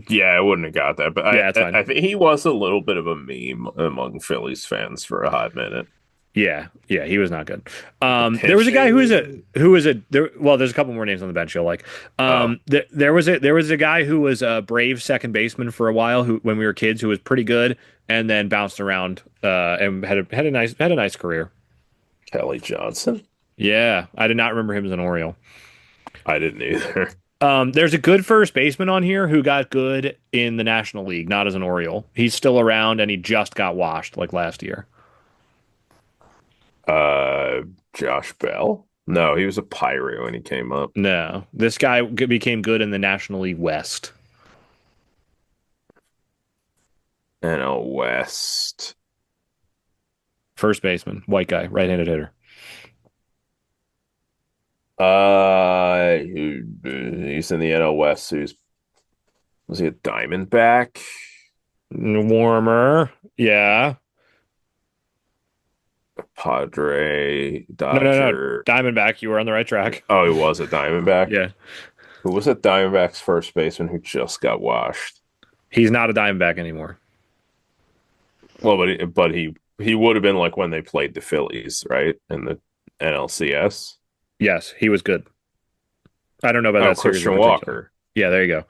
yeah, I wouldn't have got that, but Yeah, it's I fine. think he was a little bit of a meme among Phillies fans for a hot minute. Yeah, yeah, he was not good. The There was a guy pitching. who was a there. Well, there's a couple more names on the bench you'll like. Oh, There was a guy who was a Brave second baseman for a while who when we were kids who was pretty good and then bounced around and had a nice career. Kelly Johnson. Yeah, I did not remember him as an Oriole. I didn't either. There's a good first baseman on here who got good in the National League, not as an Oriole. He's still around and he just got washed like last year. Uh, Josh Bell. No, he was a Pirate when he came up. No, this guy became good in the National League West. NL West. First baseman, white guy, right-handed hitter. He's in the NL West. Was he a Diamondback? Warmer. Yeah. Padre, No, no, no. Dodger. Diamondback, you were on the right track. Oh, he was a Diamondback. Yeah. Who was a Diamondbacks first baseman who just got washed? He's not a Diamondback anymore. Well, but he would have been like when they played the Phillies, right? In the NLCS. Yes, he was good. I don't know about Oh, that series in Christian particular. Walker. Yeah, there you go.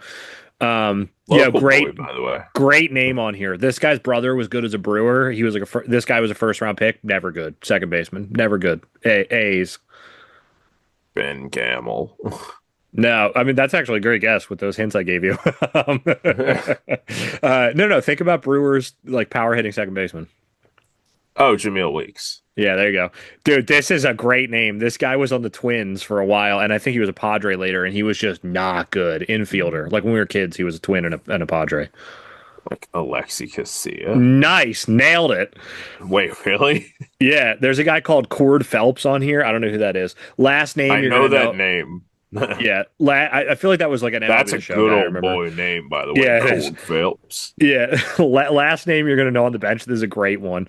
Yeah, Local boy, great, by the way. great name on here. This guy's brother was good as a Brewer. He was like this guy was a first round pick. Never good. Second baseman. Never good. A's. Ben Gamel. No, I mean that's actually a great guess with those hints I gave you. No, no. Think about Brewers like power hitting second baseman. Oh, Jameel Weeks. Yeah, there you go. Dude, this is a great name. This guy was on the Twins for a while, and I think he was a Padre later, and he was just not good infielder. Like when we were kids, he was a Twin and a Padre. Like Alexi Casilla. Nice, nailed it. Wait, really? Yeah, there's a guy called Cord Phelps on here. I don't know who that is. Last name I you're know gonna that know. name. Yeah, I feel like that was like an MLB That's The a Show good guy. I old remember. boy name, by the way. Yeah, it is. Cold Phelps. Yeah, last name you're gonna know on the bench. This is a great one.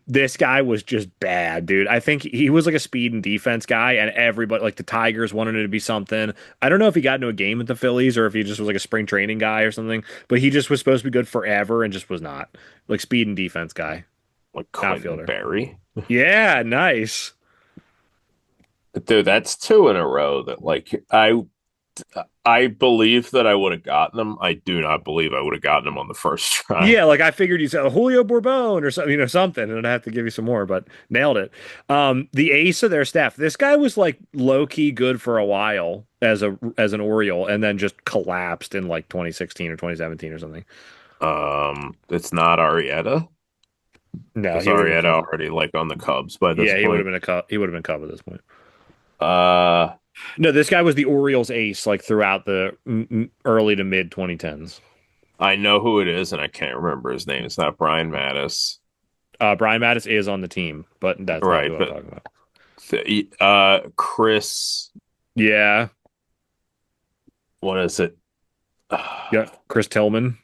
This guy was just bad, dude. I think he was like a speed and defense guy, and everybody like the Tigers wanted him to be something. I don't know if he got into a game with the Phillies or if he just was like a spring training guy or something, but he just was supposed to be good forever and just was not. Like speed and defense guy, Like Clinton outfielder. Berry. Yeah, nice. Dude, that's two in a row that I believe that I would have gotten them. I do not believe I would have gotten them on the first try. Yeah, like I figured you said Julio Bourbon or something, something, and I'd have to give you some more, but nailed it. The ace of their staff. This guy was like low key good for a while as an Oriole, and then just collapsed in like 2016 or 2017 or something. It's not Arietta. No, Was he would have been Arietta Cub. already like on the Cubs by this Yeah, he would have point? been a Cub. He would have been Cub at this point. Uh, No, this guy was the Orioles ace like throughout the early to mid 2010s. I know who it is, and I can't remember his name. It's not Brian Mattis, Brian Mattis is on the team, but that's not right? who I'm But talking about. Chris, Yeah, what is it? yeah, Chris Tillman.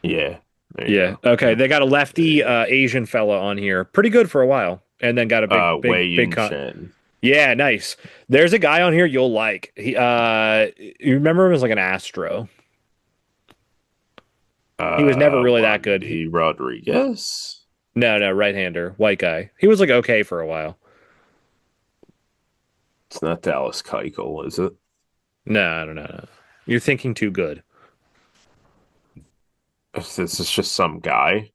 Yeah, there you Yeah. go. Okay. They got a lefty Asian fella on here. Pretty good for a while. And then got a Wei big Yin cut. Chen. Yeah, nice. There's a guy on here you'll like. You remember him as like an Astro. He was never really that good. Wandy Rodriguez. No, no, right-hander, white guy. He was like okay for a while. It's not Dallas Keuchel, is it? No, no, no, no. You're thinking too good. This is just some guy.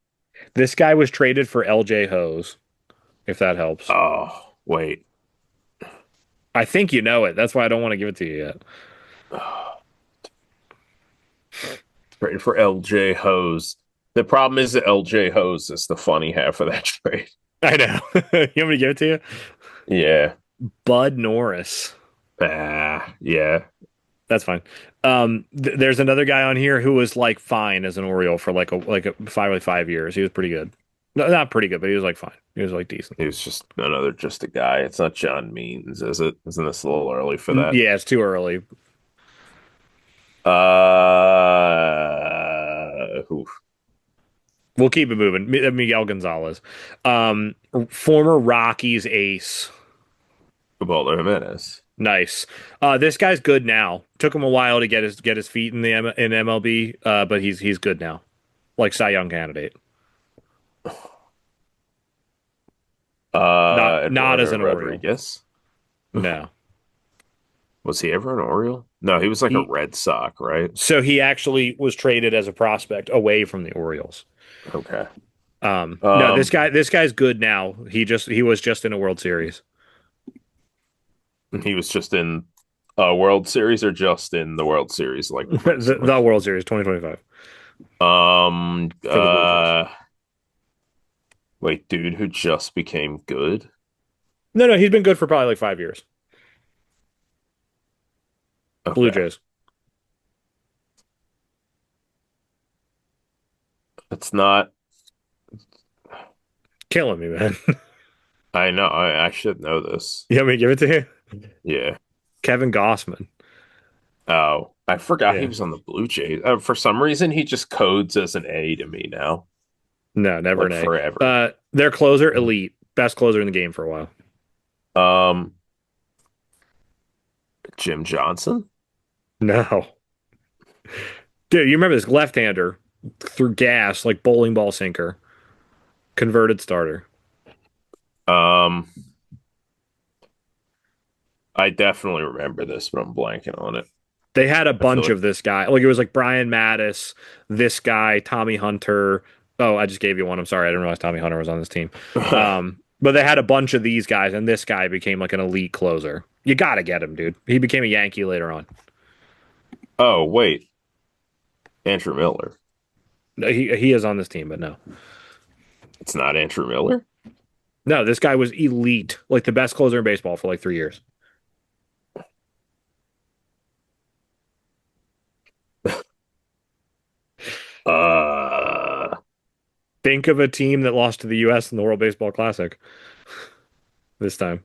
This guy was traded for LJ Hose, if that helps. Oh, wait. I think you know it. That's why I don't want to give it to you yet. Trade for LJ Hose. The problem is that LJ Hose is the funny half of that trade. I know. You want me to give it to you? Yeah. Bud Norris. Yeah. That's fine. There's another guy on here who was like fine as an Oriole for like 5 years. He was pretty good. No, not pretty good, but he was like fine. He was like decent. He was just a guy. It's not John Means, is it? Isn't this a little early for that? Yeah, it's too early. Oof. We'll keep it moving. Miguel Gonzalez, um, former Rockies ace. Ubaldo Jimenez. Nice. This guy's good now. Took him a while to get his feet in the in MLB, but he's good now. Like Cy Young candidate. Not as Eduardo an Oriole. Rodriguez. No. Was he ever an Oriole? No, he was like a He Red Sox, right? so he actually was traded as a prospect away from the Orioles. Okay. No, this Um, guy's good now. He was just in a World Series. he was just in a World Series or just in the World Series like recently. The World Series 2025 Um, for the Blue Jays. uh, wait, dude, who just became good? No, he's been good for probably like 5 years. Blue Okay. Jays. It's not, Killing me, man. I know, I should know this. You want me to give it to you? Yeah. Kevin Gossman. Oh, I forgot he Yeah. was on the Blue Jays. For some reason, he just codes as an A to me now, No, never an like A. forever. Their closer, elite. Best closer in the game for a while. Um, Jim Johnson. No. Dude, you remember this left-hander through gas, like bowling ball sinker, converted starter. Um, I definitely remember this, but I'm blanking on it. They had a I feel bunch like of this guy. Like it was like Brian Mattis, this guy, Tommy Hunter. Oh, I just gave you one. I'm sorry. I didn't realize Tommy Hunter was on this team. But they had a bunch of these guys, and this guy became like an elite closer. You got to get him, dude. He became a Yankee later on. oh, wait, Andrew Miller. He is on this team, but no. It's not Andrew Miller. No, this guy was elite, like the best closer in baseball for like 3 years. Uh, Think of a team that lost to the U.S. in the World Baseball Classic this time.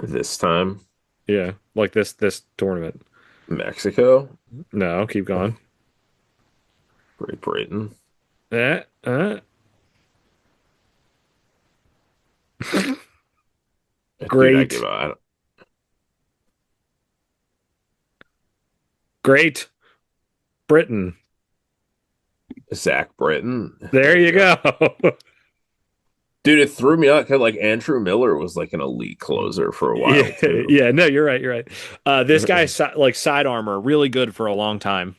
this time, Yeah, like this tournament. Mexico, No, keep going. Great Britain. Eh, eh. Dude, I give Great, up. great Britain. Zach Britton. There There you you go. go. Dude, it threw me out 'cause, like Andrew Miller was like an elite closer for a Yeah, while too. yeah. No, you're right. You're right. This guy's like side armor, really good for a long time.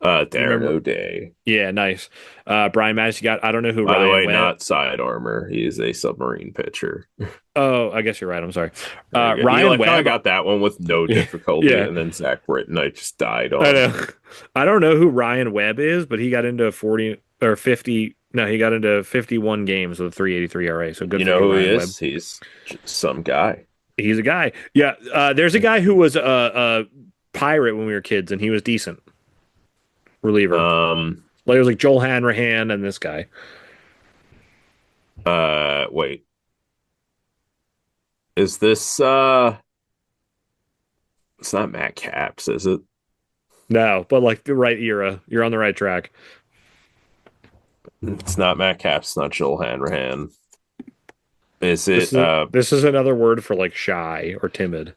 You Darren remember? O'Day. Yeah, nice. Brian Mattis. You got. I don't know who By the Ryan way, Webb. not side armor. He is a submarine pitcher. Oh, I guess you're right. I'm sorry. There you go. You Ryan like how I Webb. got that one with no Yeah, difficulty, yeah. and then Zach Britton I just died I on. know. I don't know who Ryan Webb is, but he got into 40 or 50. No, he got into 51 games with a 3.83 ERA. So good You for know you, who he Ryan Webb. is? He's just some guy. He's a guy. Yeah. There's a guy who was a pirate when we were kids, and he was decent reliever. Um, Like it was like Joel Hanrahan and this guy. wait. Is this it's not Matt Caps, is it? No, but like the right era. You're on the right track. It's not Matt Caps, it's not Joel Hanrahan. Is This it is this is another word for like shy or timid.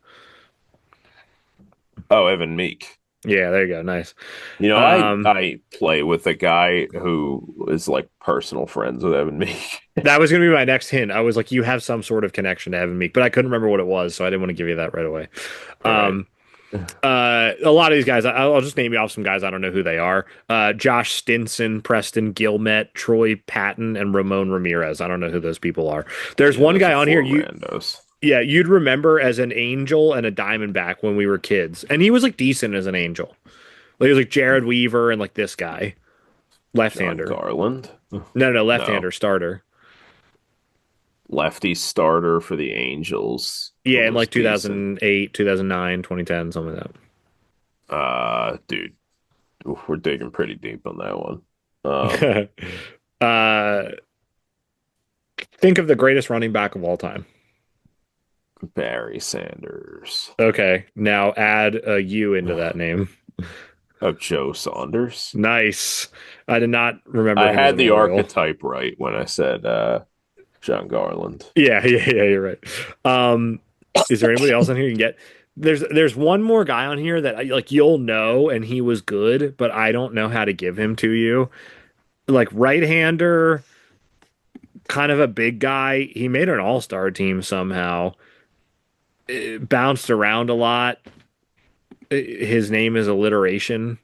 oh, Evan Meek. Yeah, there you go. Nice. You know, I Um, I play with a guy who is like personal friends with Evan Meek. that was gonna be my next hint. I was like, you have some sort of connection to Evan Meek, but I couldn't remember what it was, so I didn't want to give you that right away. All right. Um, A lot of these guys, I'll just name you off some guys. I don't know who they are. Josh Stinson, Preston Gilmet, Troy Patton, and Ramon Ramirez. I don't know who those people are. There's Yeah, one those guy are on here four you randos. yeah, you'd remember as an Angel and a Diamondback when we were kids. And he was like decent as an Angel. Like he was like Jared Weaver and like this guy. John Left-hander. Garland. No, No. left-hander starter. Lefty starter for the Angels who Yeah, in was like decent. 2008, 2009, 2010, something like Dude, oof, we're digging pretty deep on that one. that. Think of the greatest running back of all time. Barry Sanders. Okay, now add a U into that name. Of Joe Saunders. Nice. I did not remember I him as had an the Oriole. archetype right when I said John Garland. Yeah, you're right. Um, is there anybody else on here you can get? There's one more guy on here that like you'll know, and he was good, but I don't know how to give him to you. Like right-hander, kind of a big guy. He made an all-star team somehow. Bounced around a lot. His name is alliteration.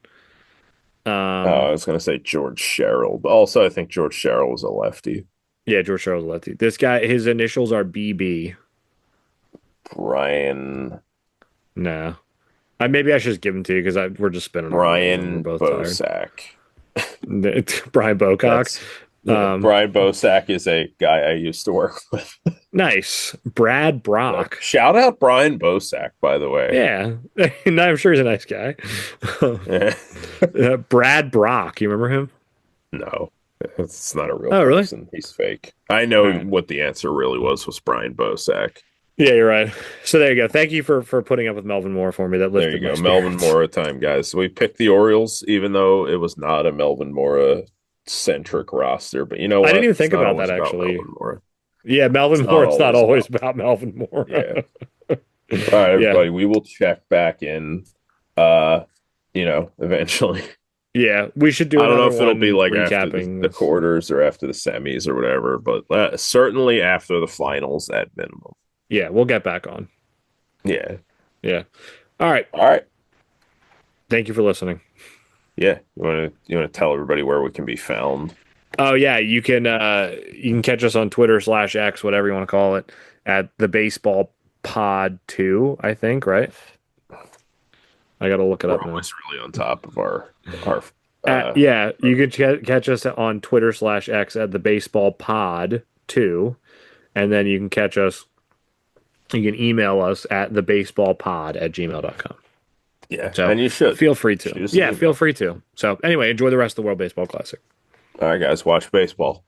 I Um, was going to say George Sherrill, but also I think George Sherrill was a lefty. yeah, George Charles Lefty. This guy, his initials are BB. Brian No. Maybe I should just give him to you because we're just spinning our wheels and we're Brian both tired. Bosack. Brian Bocock. That's Um, Brian Bosack is a guy I used to work with. nice. Brad So, Brock. shout out Brian Bosack, by the way. Yeah. No, I'm sure he's a nice guy. Brad Brock. You remember him? No, it's not a real Oh, really? person. He's fake. I All know right. what the answer really was Brian Bosack. Yeah, you're right. So there you go. Thank you for putting up with Melvin Moore for me. That There you lifted my go. Melvin spirits. Mora time, guys. So we picked the Orioles, even though it was not a Melvin Mora centric roster. But you know I didn't what? even It's think not about always that about actually. Melvin Mora. Yeah, It's Melvin not Moore. It's not always always about. about Melvin Moore. Yeah. All right, Yeah. everybody. We will check back in eventually. Yeah. We should do I don't know another if it'll be one like after recapping the this. quarters or after the semis or whatever, but certainly after the finals at minimum. Yeah, we'll get back on. Yeah. Yeah. All right. All right. Thank you for listening. Yeah. You want to tell everybody where we can be found? Oh yeah, you can catch us on Twitter/X, whatever you want to call it, at the Baseball Pod 2, I think, right? I gotta look it We're up now. always really on top of our Yeah, you can catch us on Twitter/X at the Baseball Pod 2, and then you can catch us. You can email us at thebaseballpod@gmail.com. yeah, So and you should feel free to. shoot us an Yeah, feel email. free to. So anyway, enjoy the rest of the World Baseball Classic. All right, guys, watch baseball.